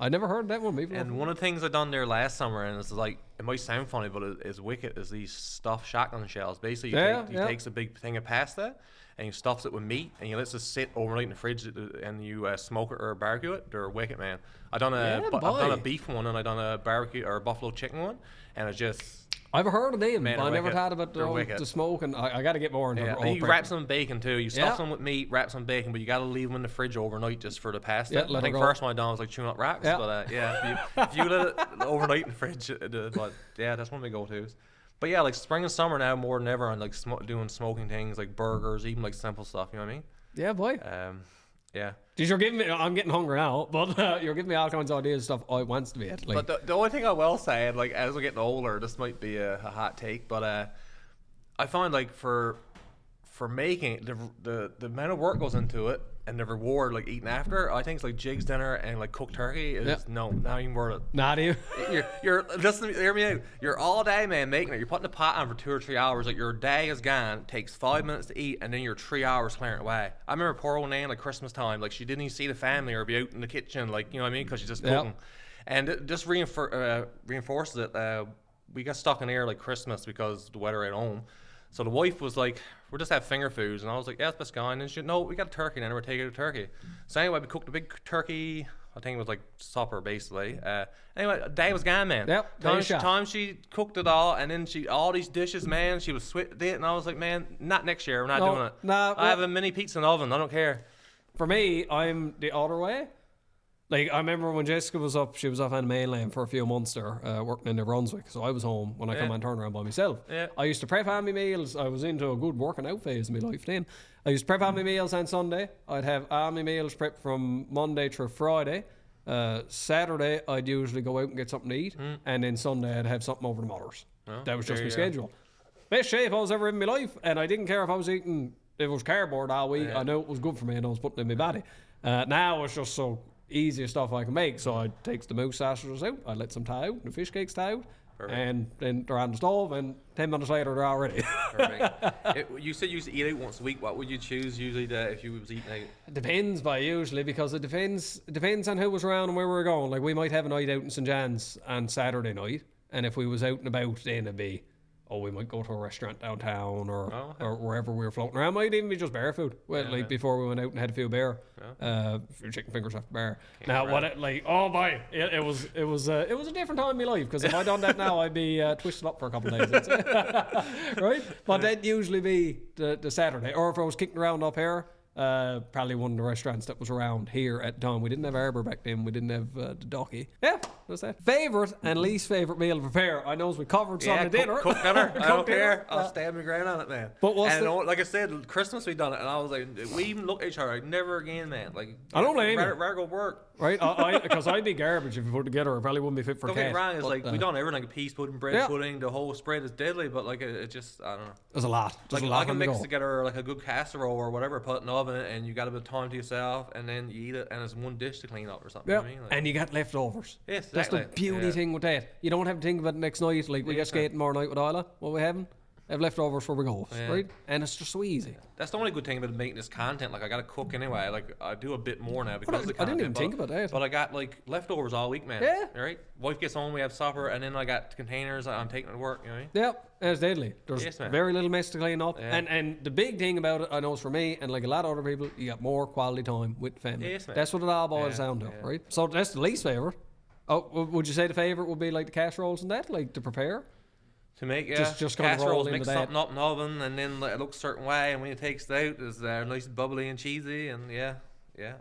I never heard that one before. And one of the things I done there last summer, and it's like, it might sound funny, but it is wicked, is these stuffed shotgun shells. Basically, you takes a big thing of pasta and you stuffs it with meat and you let it sit overnight in the fridge and you smoke it or barbecue it. They're wicked, man. I've done a beef one and I done a barbecue or a buffalo chicken one, and it's just... I've heard of them, Man, but I never wicked. had about the smoke, and I got to get more into Yeah, it. and you wrap some in bacon too. You stuff some with meat, wrap some bacon, but you got to leave them in the fridge overnight just for the pasta. Yeah, I think first one I done was like chewing up rocks, but if you let it overnight in the fridge, but yeah, that's one of my go-tos. But yeah, like spring and summer now more than ever, I'm like doing smoking things like burgers, even like simple stuff. You know what I mean? Yeah, boy. Yeah. Because you're giving me, I'm getting hungry now, but you're giving me all kinds of ideas of stuff I wants to be at. Like, But the only thing I will say, like as we're getting older, this might be a hot take, but I find like for making the amount of work goes into it and the reward like eating after, I think it's like Jig's dinner and like cooked turkey is not even worth it. not even. You're listen, hear me out. You're all day, man, making it. You're putting the pot on for 2 or 3 hours. Like your day is gone. Takes 5 minutes to eat, and then you're 3 hours clearing away. I remember poor old Nan, like Christmas time, like she didn't even see the family or be out in the kitchen, like you know what I mean, because she's just cooking. And it just reinforces it. We got stuck in here like Christmas because the weather at home. So the wife was like, we'll just have finger foods. And I was like, yeah, it's best going. And she said, no, we got a turkey now. We're taking a turkey. So anyway, we cooked a big turkey. I think it was like supper, basically. Anyway, day was gone, man. Yep, Time she cooked it all. And then all these dishes, man, she was sweet with it. And I was like, man, not next year. We're not doing it. Nah, I have a mini pizza in the oven. I don't care. For me, I'm the other way. Like, I remember when Jessica was up, she was off on the mainland for a few months there, working in New Brunswick. So I was home when I come on turnaround by myself. Yeah. I used to prep all my meals. I was into a good working out phase in my life then. I used to prep all my meals on Sunday. I'd have all my meals prepped from Monday through Friday. Saturday, I'd usually go out and get something to eat. And then Sunday, I'd have something over the mother's. Oh, that was just my go. schedule. Best shape I was ever in my life. And I didn't care if I was eating, if it was cardboard all week. I knew it was good for me and I was putting it in my body. Now it's just so easiest stuff I can make. So I takes the moose sausages out, I let some tie out, the fish cakes tie out, and then they're on the stove, and 10 minutes later they're all ready. Perfect. You said you used to eat out once a week. What would you choose usually if you was eating out? It depends usually, because it depends on who was around and where we were going. Like we might have a night out in St. John's on Saturday night, and if we was out and about, then it'd be, we might go to a restaurant downtown or wherever we were floating around. Might even be just bear food. Before we went out and had a few bear, a few chicken fingers after bear. It was a different time in my life, because if I'd done that now, I'd be twisted up for a couple of days. Right? But that'd usually be the Saturday, or if I was kicking around up here. Probably one of the restaurants that was around here at the time. We didn't have Harbour back then. We didn't have the Docky. Yeah, that's that. Favourite and least favourite meal to prepare. I know we covered some at dinner. Cook dinner. I don't care. I'll stand my ground on it, man. But like I said, Christmas we done it, and I was like, we even looked at each other like, never again, man. Like I don't blame you. Rather go work. Right, because I'd be garbage if we put together. I probably wouldn't be fit for. Don't get me wrong. It's like we done everything, like peas pudding, bread pudding. The whole spread is deadly, but like it just, I don't know. There's a lot. Like I can mix together like a good casserole or whatever, put it in the oven, and you got a bit of time to yourself, and then you eat it, and it's one dish to clean up or something. Yeah, You know what I mean? and you got leftovers. Yes, That's exactly. the beauty thing with that. You don't have to think about it next night. Like we got skating tomorrow night with Isla. What we having? have leftovers for we go, Yeah. right? And it's just so easy. That's the only good thing about making this content. Like I gotta cook anyway. Like I do a bit more now because of the I didn't content. even think about that. But I got like leftovers all week, man. Yeah. Right. Wife gets home, we have supper, and then I got containers I'm taking to work. You know what I mean? Yep, it's deadly. There's Yes, man. very little mess to clean up. Yeah. And the big thing about it, I know it's for me and like a lot of other people, you got more quality time with family. Yes, man. That's what it all boils Yeah, down to, yeah. right? So that's the least favourite. Oh, would you say the favourite would be like the casseroles and that, like to prepare? To make Just kinda roll casseroles, into mix that. something up in the oven, and then it looks a certain way, and when it takes it out, it's nice and bubbly and cheesy, and yeah.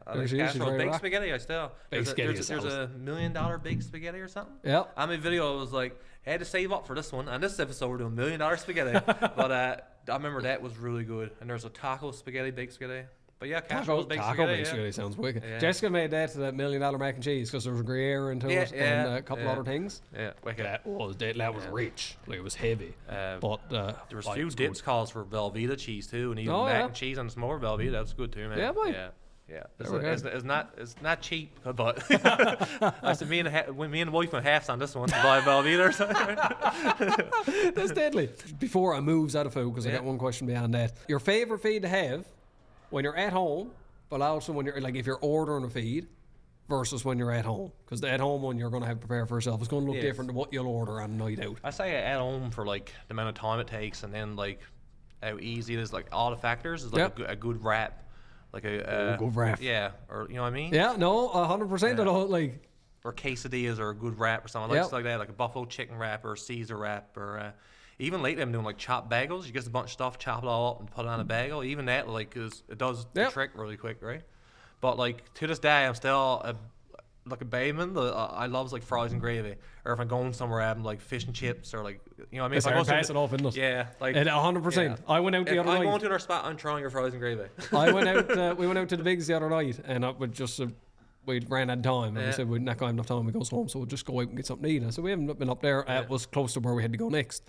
I like She's casserole. very Baked rock. spaghetti, I still. Baked spaghetti There's sounds- a $1 million baked spaghetti or something. Yeah. I made a video, I was like, I had to save up for this one, and this episode we're doing $1 million spaghetti. But I remember that was really good. And there's a taco spaghetti, baked spaghetti. But yeah, casseroles, baked Taco spaghetti. baked Yeah. spaghetti sounds wicked. Yeah. Jessica made that to that $1 million mac and cheese because there was Gruyere into Yeah, it and yeah, a couple yeah. other things. Yeah, wicked. That was rich. Like it was heavy. But There was a like, few it was dips calls for Velveeta cheese too, and even Oh, mac yeah. and cheese and some more Velveeta. That was good too, man. Yeah, boy. Yeah. There we go. It's not cheap, but I said me and the wife went halves on this one to buy Velveeta or something. good. That's deadly. Before I moves out of food, because I Yeah. got one question beyond that. Your favorite feed to have when you're at home, but also when you're like if you're ordering a feed versus when you're at home, because the at home one you're going to have to prepare for yourself. It's going to look Yes. different than what you'll order on a night out. I say at home for like the amount of time it takes, and then like how easy it is. Like all the factors is like Yep. a good wrap, like a good wrap. Yeah, or you know what I mean? Yeah, no, 100%. I don't like. Or quesadillas or a good wrap or something Yep. like that, like a buffalo chicken wrap or a Caesar wrap, or even lately I'm doing like chopped bagels. You get a bunch of stuff, chop it all up, and put it on a bagel. Even that like it does the Yep. trick really quick, right? But like to this day, I'm still like a bayman. I love like fries and gravy, or if I'm going somewhere, I'm like fish and chips, or like you know what I mean. It's If I hard go to pass to- it off, isn't it? Yeah, like 100%. yeah. I went out the If other I'm night. going to another spot, I'm trying your fries and gravy. I went out. We went out to the Bigs the other night, and we just we ran out of time, and we Yeah. said we'd not got enough time. We goes home, so we'll just go out and get something to eat. I said we haven't been up there. It was close to where we had to go next,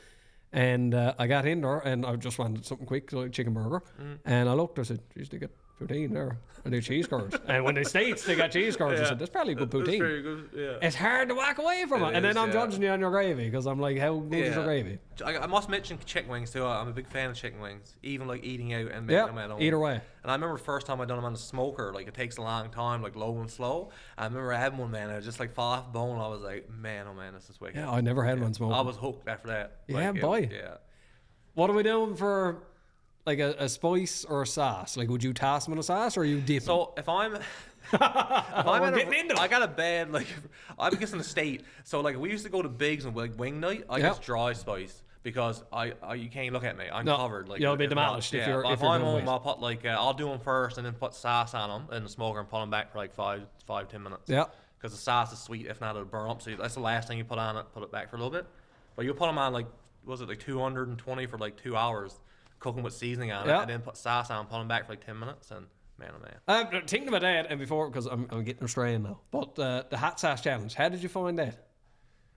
and I got in there, and I just wanted something quick, so like chicken burger, and I looked. I said, "Geez, they get poutine there, and they cheese curds." And when they states they got cheese curds, I said, "That's probably good That's poutine." very good. Yeah. It's hard to walk away from it, It and then is, I'm yeah. judging you on your gravy because I'm like, "How good is your Yeah. gravy?" I must mention chicken wings too. I'm a big fan of chicken wings, even like eating out and making Yeah, them at home. either way. And I remember the first time I done them on the smoker, like it takes a long time, like low and slow. I remember having one, man. I just like fall off the bone. I was like, man, oh man, this is wicked. Yeah, I never had one smoking. I was hooked after that. Yeah, Like, boy. Yeah. What are we doing for like a spice or a sauce? Like, would you toss them in a sauce or are you dipping? So if I'm, We're getting into it. I got a bad like, I'm guessing the state. So like we used to go to Bigs and like wing night. I guess dry spice because I you can't look at me. I'm No, covered. Like you'll be if not- demolished if you're- but if you're I'm doing home, wings. I'll put like I'll do them first and then put sauce on them in the smoker and put them back for like 5-10 minutes. Yeah. Because the sauce is sweet. If not, it'll burn up. So that's the last thing you put on it. Put it back for a little bit. But you'll put them on like was it like 220 for like 2 hours, cooking with seasoning on Yeah. it, and then put sauce on, put them back for like 10 minutes, and man, oh man. Thinking about that, and before, because I'm getting astray now, but the hot sauce challenge, how did you find that?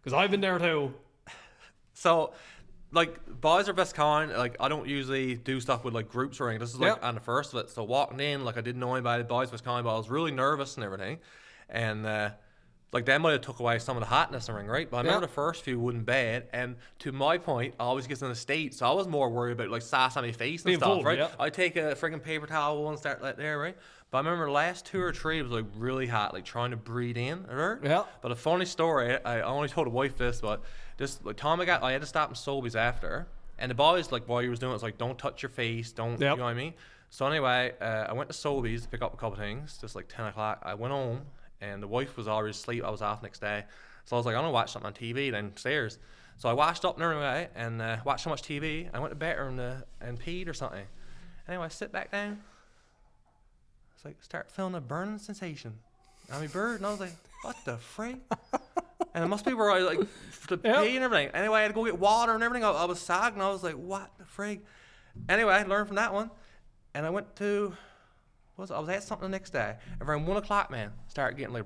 Because I've been there too. So, like, boys are best kind. Like, I don't usually do stuff with like groups or anything. This is like Yep. on the first of it. So walking in, like I didn't know anybody. Boys best kind, but I was really nervous and everything. And like that might have took away some of the hotness in the ring, right? But I remember Yep. the first few wasn't bad. And to my point, I always get in the state, so I was more worried about like sauce on my face and Being stuff, fooled, right? yep. I take a friggin' paper towel and start like there, right? But I remember the last 2 or 3 was like really hot, like trying to breathe in, right? Yeah. But a funny story, I only told the wife this, but this like time I had to stop in Sobeys after, and the boys like while he was doing it was like don't touch your face, don't Yep. you know what I mean? So anyway, I went to Sobeys to pick up a couple things, just like 10 o'clock. I went home and the wife was already asleep. I was off next day, so I was like I'm gonna watch something on TV downstairs. So I washed up and everything and watched so much TV. I went to the bedroom and peed or something. Anyway, I sit back down. It's like start feeling a burning sensation on my bird, and I was like, "What the frig?" And it must be where I like the Yep. pee and everything. Anyway, I had to go get water and everything. I was sagging. I was like, "What the frig?" Anyway, I learned from that one, and I went to I was at something the next day. Around 1 o'clock, man, started getting like,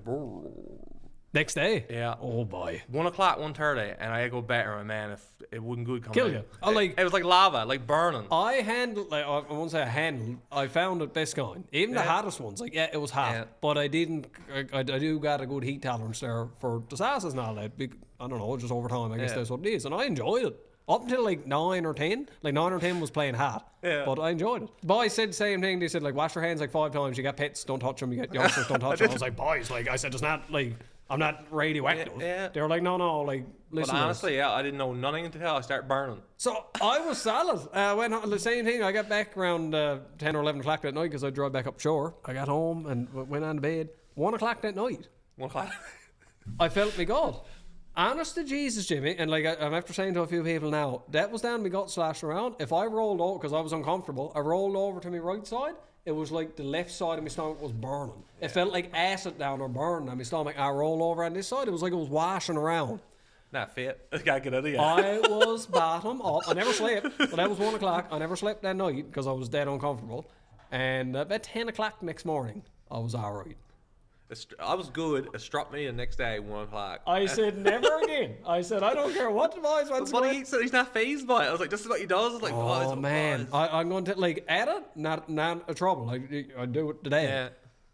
Next day? yeah. Oh boy. 1 o'clock, 1:30, and I had to go back and man, if it wouldn't good come Kill out. you. I like- it was like lava, like burning. I handled, like, I won't say I handled, I found it best going. Even the Yeah. hottest ones, like, yeah, it was hot. Yeah. But I didn't, I do got a good heat tolerance there for the sauces and all that. I don't know, just over time, I guess Yeah. that's what it is. And I enjoyed it. Up until like 9 or 10. Like 9 or 10 was playing hard. Yeah. But I enjoyed it. Boys said the same thing. They said, like, wash your hands like 5 times. You get pets, don't touch them. You get youngsters, don't touch them. I was like, boys, like, I said, it's not, like, I'm not radioactive. Yeah. They were like, no, like, listen. But honestly, I didn't know nothing until I started burning. So I was solid. Went on the same thing. I got back around 10 or 11 o'clock that night because I drove back up shore. I got home and went on to bed. 1 o'clock that night. 1 o'clock. I felt me God. Honest to Jesus, Jimmy, and like I'm after saying to a few people now, that was down my gut slashing around. If I rolled over, because I was uncomfortable, I rolled over to my right side, it was like the left side of my stomach was burning. It felt like acid down or burning on my stomach. I rolled over on this side, it was like it was washing around. Not fit. I gotta get out of here. I was bottom up. I never slept, but that was 1 o'clock. I never slept that night because I was dead uncomfortable. And about 10 o'clock next morning, I was all right. I was good. It struck me the next day, 1 o'clock. I said, never again. I said, I don't care what the boys want to But do. he said he's not phased by it. I was like, this is what he does. I was like, Oh, man. I'm going to, like, at it, not a trouble. I do it today. Yeah.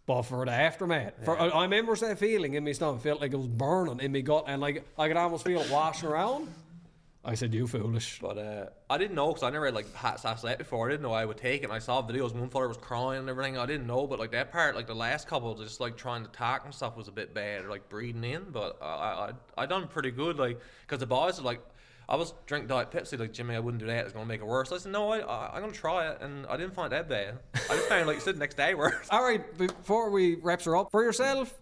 But for the aftermath, I remember that feeling in my stomach. Felt like it was burning in my gut, and like I could almost feel it washing around. I said, "You foolish." But I didn't know because I never had like hot sauce that before. I didn't know I would take it. And I saw videos. One fella was crying and everything. I didn't know, but like that part, like the last couple, just like trying to talk and stuff was a bit bad, or like breathing in. But I done pretty good, like because the boys are like. I was drinking Diet Pepsi, like, Jimmy, I wouldn't do that, it's going to make it worse. I said, no, I'm going to try it, and I didn't find it that bad. I just found, like you said, the next day worse. All right, before we wraps her up, for yourself,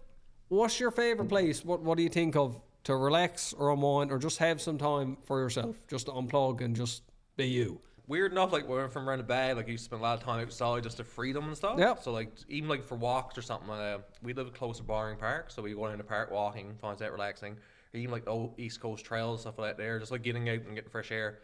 what's your favourite place? What do you think of to relax or unwind or just have some time for yourself, just to unplug and just be you? Weird enough, like, when I'm from around the bay, like, I used to spend a lot of time outside just to freedom and stuff. Yeah. So, like, even, like, for walks or something, we live close to Barring Park, so we go in the park walking, find that relaxing. Or even like the old East Coast trails, stuff like that there, just like getting out and getting fresh air.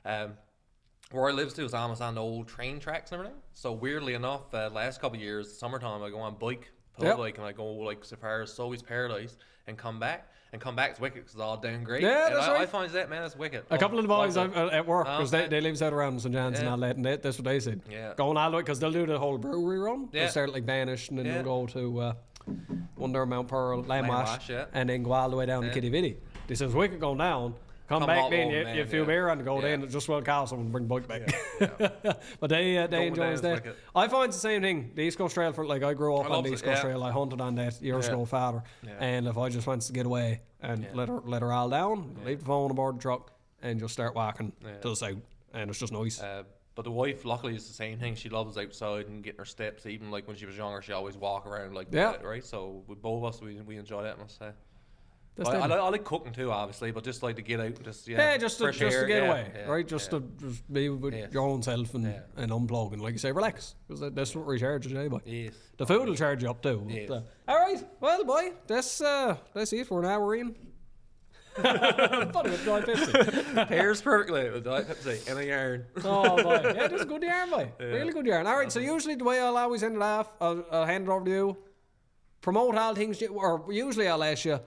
Where I live to is almost on the old train tracks and everything. So weirdly enough, last couple of years, summertime, I go on bike, bike, and I go like so far as Sully's Paradise and come back. And come back, it's wicked because it's all down great. Yeah, and that's right. I find that, man, it's wicked. A couple of the boys at work, because okay. they live out around St. John's and all that, and that's what they said. Yeah. Going all the way, because they'll do the whole brewery run. Yeah. They'll start at like Banish, and then they'll go to under Mount Pearl, Landwash, yeah. and then go all the way down to Kitty Vitty. They says, wicked going down. Come back all then, home, you man, feel beer and go Yeah. then just well call someone and bring bike back. But they enjoy down is that. wicked. I find the same thing. The East Coast Trail, for like I grew up on love the it, East Coast yeah. Trail. I hunted on that years ago, father. Yeah. And if I just wants to get away and let her all down, leave the phone aboard the truck and just start walking to the south, and it's just nice. But the wife, luckily, is the same thing. She loves outside and getting her steps. Even like when she was younger, she always walk around like that, right? So with both of us, we enjoy that, I must say. I like cooking too, obviously, but just like to get out and just just to get away, right? Just yeah. to just be with your own self and unplug and, like you say, relax, because that's what recharges anyway. Yes. The food will charge you up too. Yes. But, all right, well, boy, that's it for an hour in. Funny with Diet Pepsi. Pairs perfectly with Diet Pepsi and a yarn. Oh boy, yeah, that's a good yarn, boy. Really good yarn. All right, so usually the way I'll always end it off, I'll hand it over to you. Promote all things, or usually I'll ask you,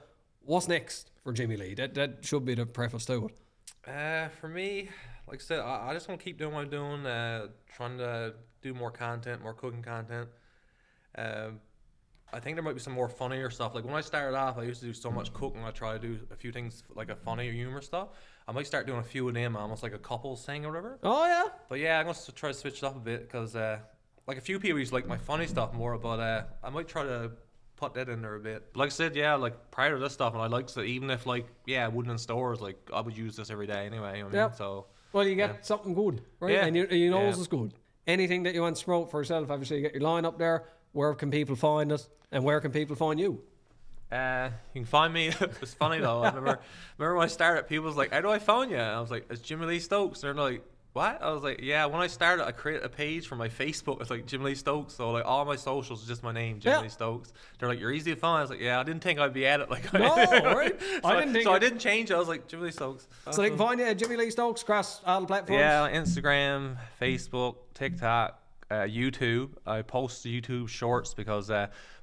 what's next for Jimmy Lee? That should be the preface to it. For me, like I said, I just want to keep doing what I'm doing, trying to do more content, more cooking content. I think there might be some more funnier stuff. Like when I started off, I used to do so much cooking. I try to do a few things like a funny or humor stuff. I might start doing a few of them, almost like a couples thing or whatever. Oh yeah. But yeah, I'm going to try to switch it up a bit because like a few people used to like my funny stuff more, but I might try to put that in there a bit. But like I said, yeah, like prior to this stuff, and I like to, even if like, I wouldn't in stores, like I would use this every day anyway. You know what I mean? So. Well, you get something good, right? Yeah. And you know it's good. Anything that you want to promote for yourself, obviously you get your line up there. Where can people find it? And where can people find you? You can find me. It's funny though. I remember when I started, people was like, "How do I find you?" And I was like, "It's Jimmy Lee Stokes." And they're like, "What?" I was like, "Yeah." When I started, I created a page for my Facebook. It's like Jimmy Lee Stokes. So like all my socials is just my name, Jimmy Lee Stokes. They're like, "You're easy to find." I was like, "Yeah." I didn't think I'd be at it like. No, right? I didn't change it. I was like Jimmy Lee Stokes. So they can find you at Jimmy Lee Stokes across all the platforms. Yeah, Instagram, Facebook, TikTok. YouTube. I post YouTube shorts because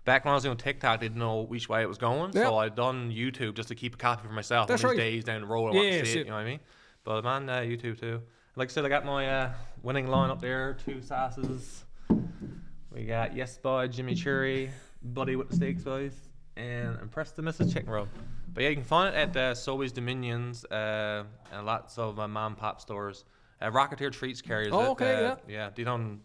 back when I was doing TikTok, I didn't know which way it was going. So I done YouTube just to keep a copy for myself. That's one of right. these days down the road, I want to see it. You know what I mean? But I'm on YouTube too. Like I said, I got my winning line up there. 2 sauces. We got Yes Boy, Jimmy Cherry, Buddy with the Steaks Boys, and Impress the Mrs. Chicken Rub. But yeah, you can find it at Sobeys Dominions and lots of mom and pop stores. Rocketeer Treats carries it. Okay, yeah. They done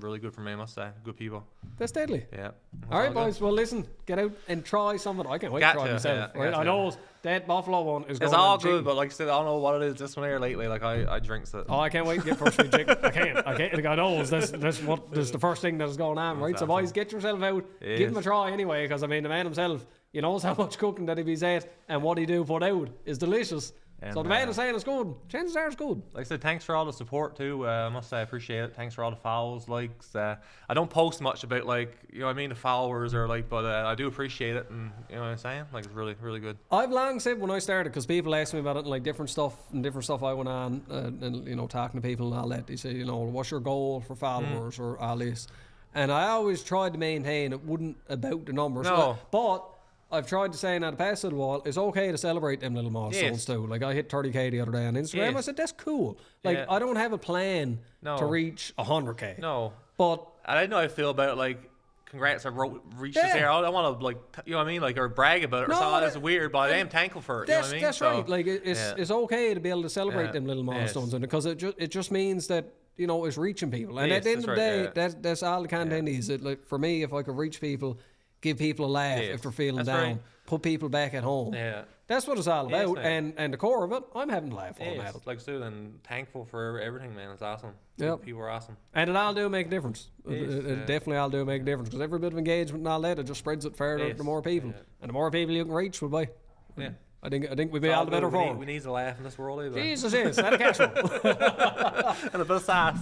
really good for me, I must say. Good people. That's deadly. Yeah. All right, boys. Well, listen, get out and try some of it. I can't wait to try myself. Yeah, right? I know that buffalo one is. It's all good, but like I said, I don't know what it is this one here lately. Like I drinks it. Oh, I can't wait to get first with chicken. I can't. Like, I know that's the first thing that's going on, right? So boys, get yourself out, give him a try anyway, because I mean the man himself, he knows how much cooking that he's at, and what he do put out is delicious. And so the man is saying it's good. Chances are it's good. Like I said, thanks for all the support too. I must say I appreciate it. Thanks for all the follows, likes. I don't post much about the followers or but I do appreciate it, and you know what I'm saying. Like it's really, really good. I've long said when I started, because people asked me about it, and like different stuff I went on, and talking to people and all that. They say, what's your goal for followers or all this, and I always tried to maintain it wasn't about the numbers. No, but I've tried to say in the past little while, it's okay to celebrate them little milestones too. Like I hit 30k the other day on Instagram. I said, that's cool. Like I don't have a plan to reach 100k. No. But I don't know how I feel about it. Like, congrats, I reached this here. I don't want to or brag about it or something. That's weird, but I am thankful for it. You know what I mean? That's right. Like it's okay to be able to celebrate them little milestones, and because it just means that it's reaching people. And at the end of the day, that's all the content is. It like for me, if I could reach people. Give people a laugh if they're feeling down. Right. Put people back at home. Yeah. That's what it's all about. And the core of it, I'm having a laugh all about it. Like Sue, and thankful for everything, man. It's awesome. Yep. People are awesome. And it all do make a difference. It definitely all do make a difference. Because every bit of engagement and all that, it just spreads it further to more people. Yeah. And the more people you can reach, will be. Yeah. I think we'd be all the better for it. We need to laugh in this world either. Jesus is. And a casual. And a bit of sauce.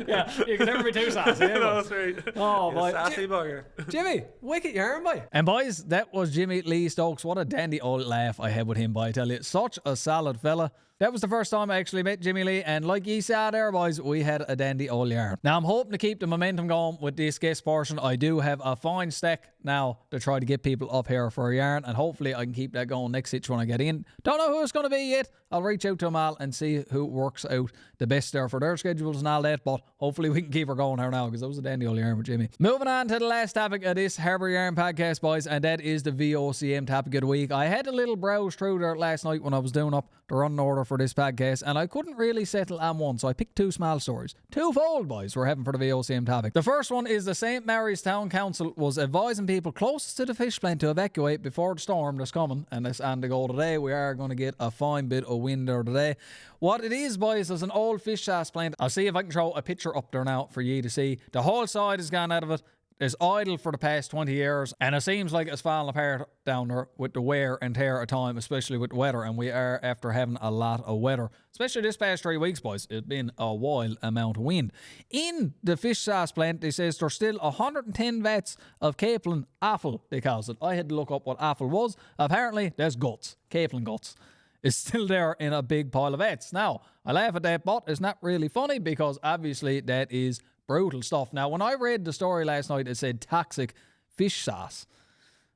Yeah, you can never be too sassy. No, that's right. Oh, boy. Sassy bugger. Jimmy, wicked yarn, boy. And boys, that was Jimmy Lee Stokes. What a dandy old laugh I had with him, boy, I tell you. Such a solid fella. That was the first time I actually met Jimmy Lee, and like you saw there, boys, we had a dandy old yarn. Now, I'm hoping to keep the momentum going with this guest portion. I do have a fine stack now to try to get people up here for a yarn, and hopefully I can keep that going next hitch when I get in. Don't know who it's going to be yet. I'll reach out to them all and see who works out the best there for their schedules and all that, but hopefully we can keep her going here now, because that was a dandy old yarn with Jimmy. Moving on to the last topic of this Harbour Yarn podcast, boys, and that is the VOCM topic of the week. I had a little browse through there last night when I was doing up the running order for this podcast, and I couldn't really settle on one, so I picked two small stories. Twofold, boys, we're having for the VOCM topic. The first one is the St. Mary's Town Council was advising people closest to the fish plant to evacuate before the storm that's coming, and it's on the go today. We are going to get a fine bit of wind there today. What it is, boys, is an old fish sauce plant. I'll see if I can throw a picture up there now for you to see. The whole side has gone out of it. It's idle for the past 20 years, and it seems like it's falling apart down there with the wear and tear of time, especially with the weather, and we are after having a lot of weather, especially this past 3 weeks, boys. It's been a wild amount of wind. In the fish sauce plant, they says there's still 110 vats of capelin offal, they call it. I had to look up what offal was. Apparently, there's guts, capelin guts. It's still there in a big pile of vats. Now, I laugh at that, but it's not really funny because obviously that is brutal stuff. Now, when I read the story last night, it said toxic fish sauce.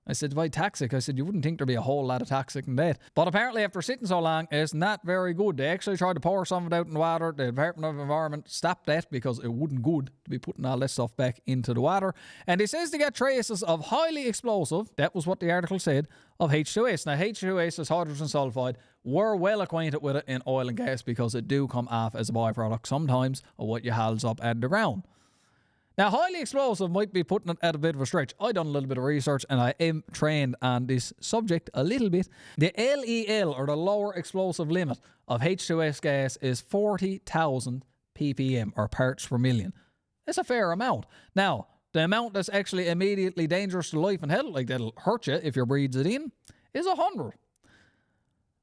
I said, why toxic? I said, you wouldn't think there'd be a whole lot of toxic in that. But apparently after sitting so long, it's not very good. They actually tried to pour some of it out in the water. The Department of Environment stopped that because it wouldn't good to be putting all that stuff back into the water. And it says they got traces of highly explosive, that was what the article said, of H2S. Now, H2S is hydrogen sulfide. We're well acquainted with it in oil and gas because it do come off as a byproduct sometimes of what you hauls up at the ground. Now, highly explosive might be putting it at a bit of a stretch. I done a little bit of research and I am trained on this subject a little bit. The LEL, or the lower explosive limit of H2S gas, is 40,000 ppm, or parts per million. That's a fair amount. Now, the amount that's actually immediately dangerous to life and health, like that'll hurt you if you breathe it in, is 100.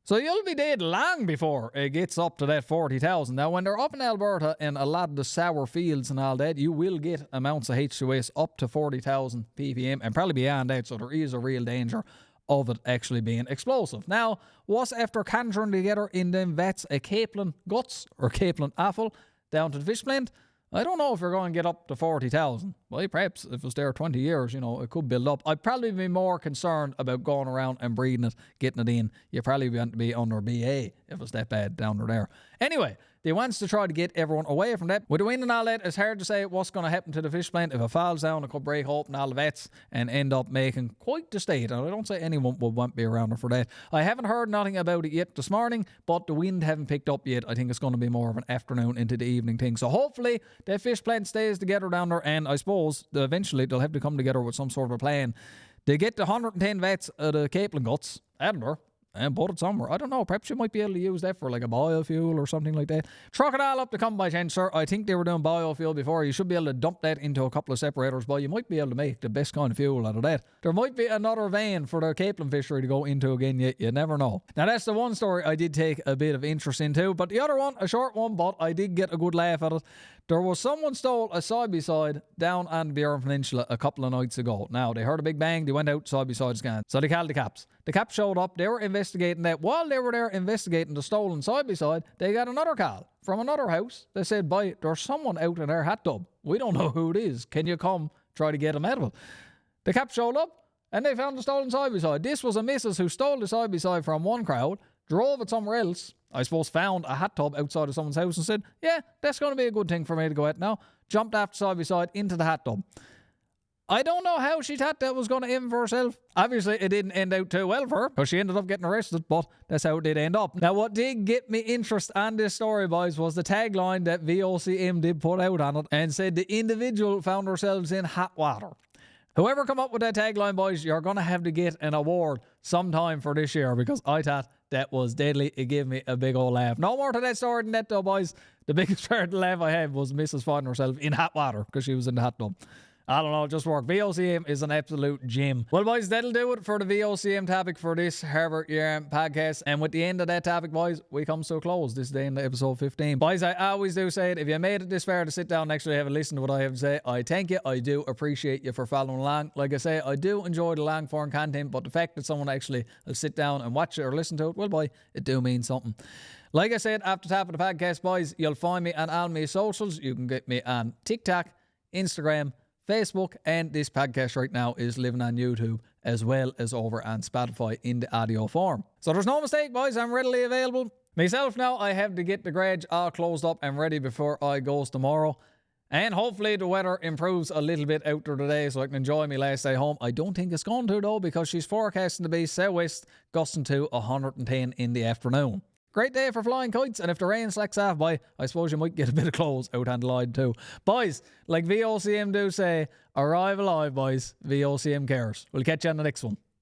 So you'll be dead long before it gets up to that 40,000. Now, when they're up in Alberta and a lot of the sour fields and all that, you will get amounts of H2S up to 40,000 ppm and probably beyond that. So there is a real danger of it actually being explosive. Now, what's after conjuring together in them vats a capelin guts or capelin offal down to the fish plant? I don't know if you're going to get up to 40,000. Well, perhaps if it's there 20 years, it could build up. I'd probably be more concerned about going around and breeding it, getting it in. You probably want to be under BA if it's that bad down there. Anyway, They wants to try to get everyone away from that. With the wind and all that, it's hard to say what's going to happen to the fish plant. If it falls down, it could break open all the vets and end up making quite the state. And I don't say anyone would want to be around for that. I haven't heard nothing about it yet this morning, but the wind haven't picked up yet. I think it's going to be more of an afternoon into the evening thing. So hopefully that fish plant stays together down there, and I suppose eventually they'll have to come together with some sort of a plan. They get the 110 vets of the capelin guts out of there and put it somewhere. I don't know. Perhaps you might be able to use that for like a biofuel or something like that. Truck it all up to come by chance, sir. I think they were doing biofuel before. You should be able to dump that into a couple of separators, but you might be able to make the best kind of fuel out of that. There might be another vein for the capelin fishery to go into again. You never know. Now, that's the one story I did take a bit of interest into, but the other one, a short one, but I did get a good laugh at it. There was someone stole a side-by-side down on the Burin Peninsula a couple of nights ago. Now, they heard a big bang. They went out side-by-side scan. So they called the cops. The cops showed up. They were investigating that. While they were there investigating the stolen side-by-side, they got another call from another house. They said, "Boy, there's someone out in our hot tub. We don't know who it is. Can you come try to get him out of it?" The cops showed up and they found the stolen side-by-side. This was a missus who stole the side-by-side from one crowd, drove it somewhere else, I suppose found a hot tub outside of someone's house and said, "Yeah, that's going to be a good thing for me to go at now." Jumped after side-by-side into the hot tub. I don't know how she thought that was going to end for herself. Obviously, it didn't end out too well for her, because she ended up getting arrested, but that's how it did end up. Now, what did get me interest on this story, boys, was the tagline that VOCM did put out on it, and said the individual found themselves in hot water. Whoever come up with that tagline, boys, you're going to have to get an award sometime for this year, because I thought that was deadly. It gave me a big old laugh. No more to that story than that, though, boys. The biggest part of the laugh I had was Mrs. finding herself in hot water because she was in the hot tub. I don't know, just work. VOCM is an absolute gem. Well, boys, that'll do it for the VOCM topic for this Harbour Yarn podcast. And with the end of that topic, boys, we come to a close this day in episode 15. Boys, I always do say it. If you made it this far to sit down and actually have a listen to what I have to say, I thank you. I do appreciate you for following along. Like I say, I do enjoy the long form content, but the fact that someone actually will sit down and watch it or listen to it, well, boy, it do mean something. Like I said, after the top of the podcast, boys, you'll find me on all my socials. You can get me on TikTok, Instagram, Facebook, and this podcast right now is living on YouTube as well as over on Spotify in the audio form. So there's no mistake, boys, I'm readily available. Myself now, I have to get the garage all closed up and ready before I goes tomorrow. And hopefully the weather improves a little bit out there today so I can enjoy my last day home. I don't think it's going to, though, because she's forecasting to be southwest, gusting to 110 in the afternoon. Great day for flying kites, and if the rain slacks off, boy, I suppose you might get a bit of clothes out on the line too. Boys, like VOCM do say, arrive alive, boys. VOCM cares. We'll catch you on the next one.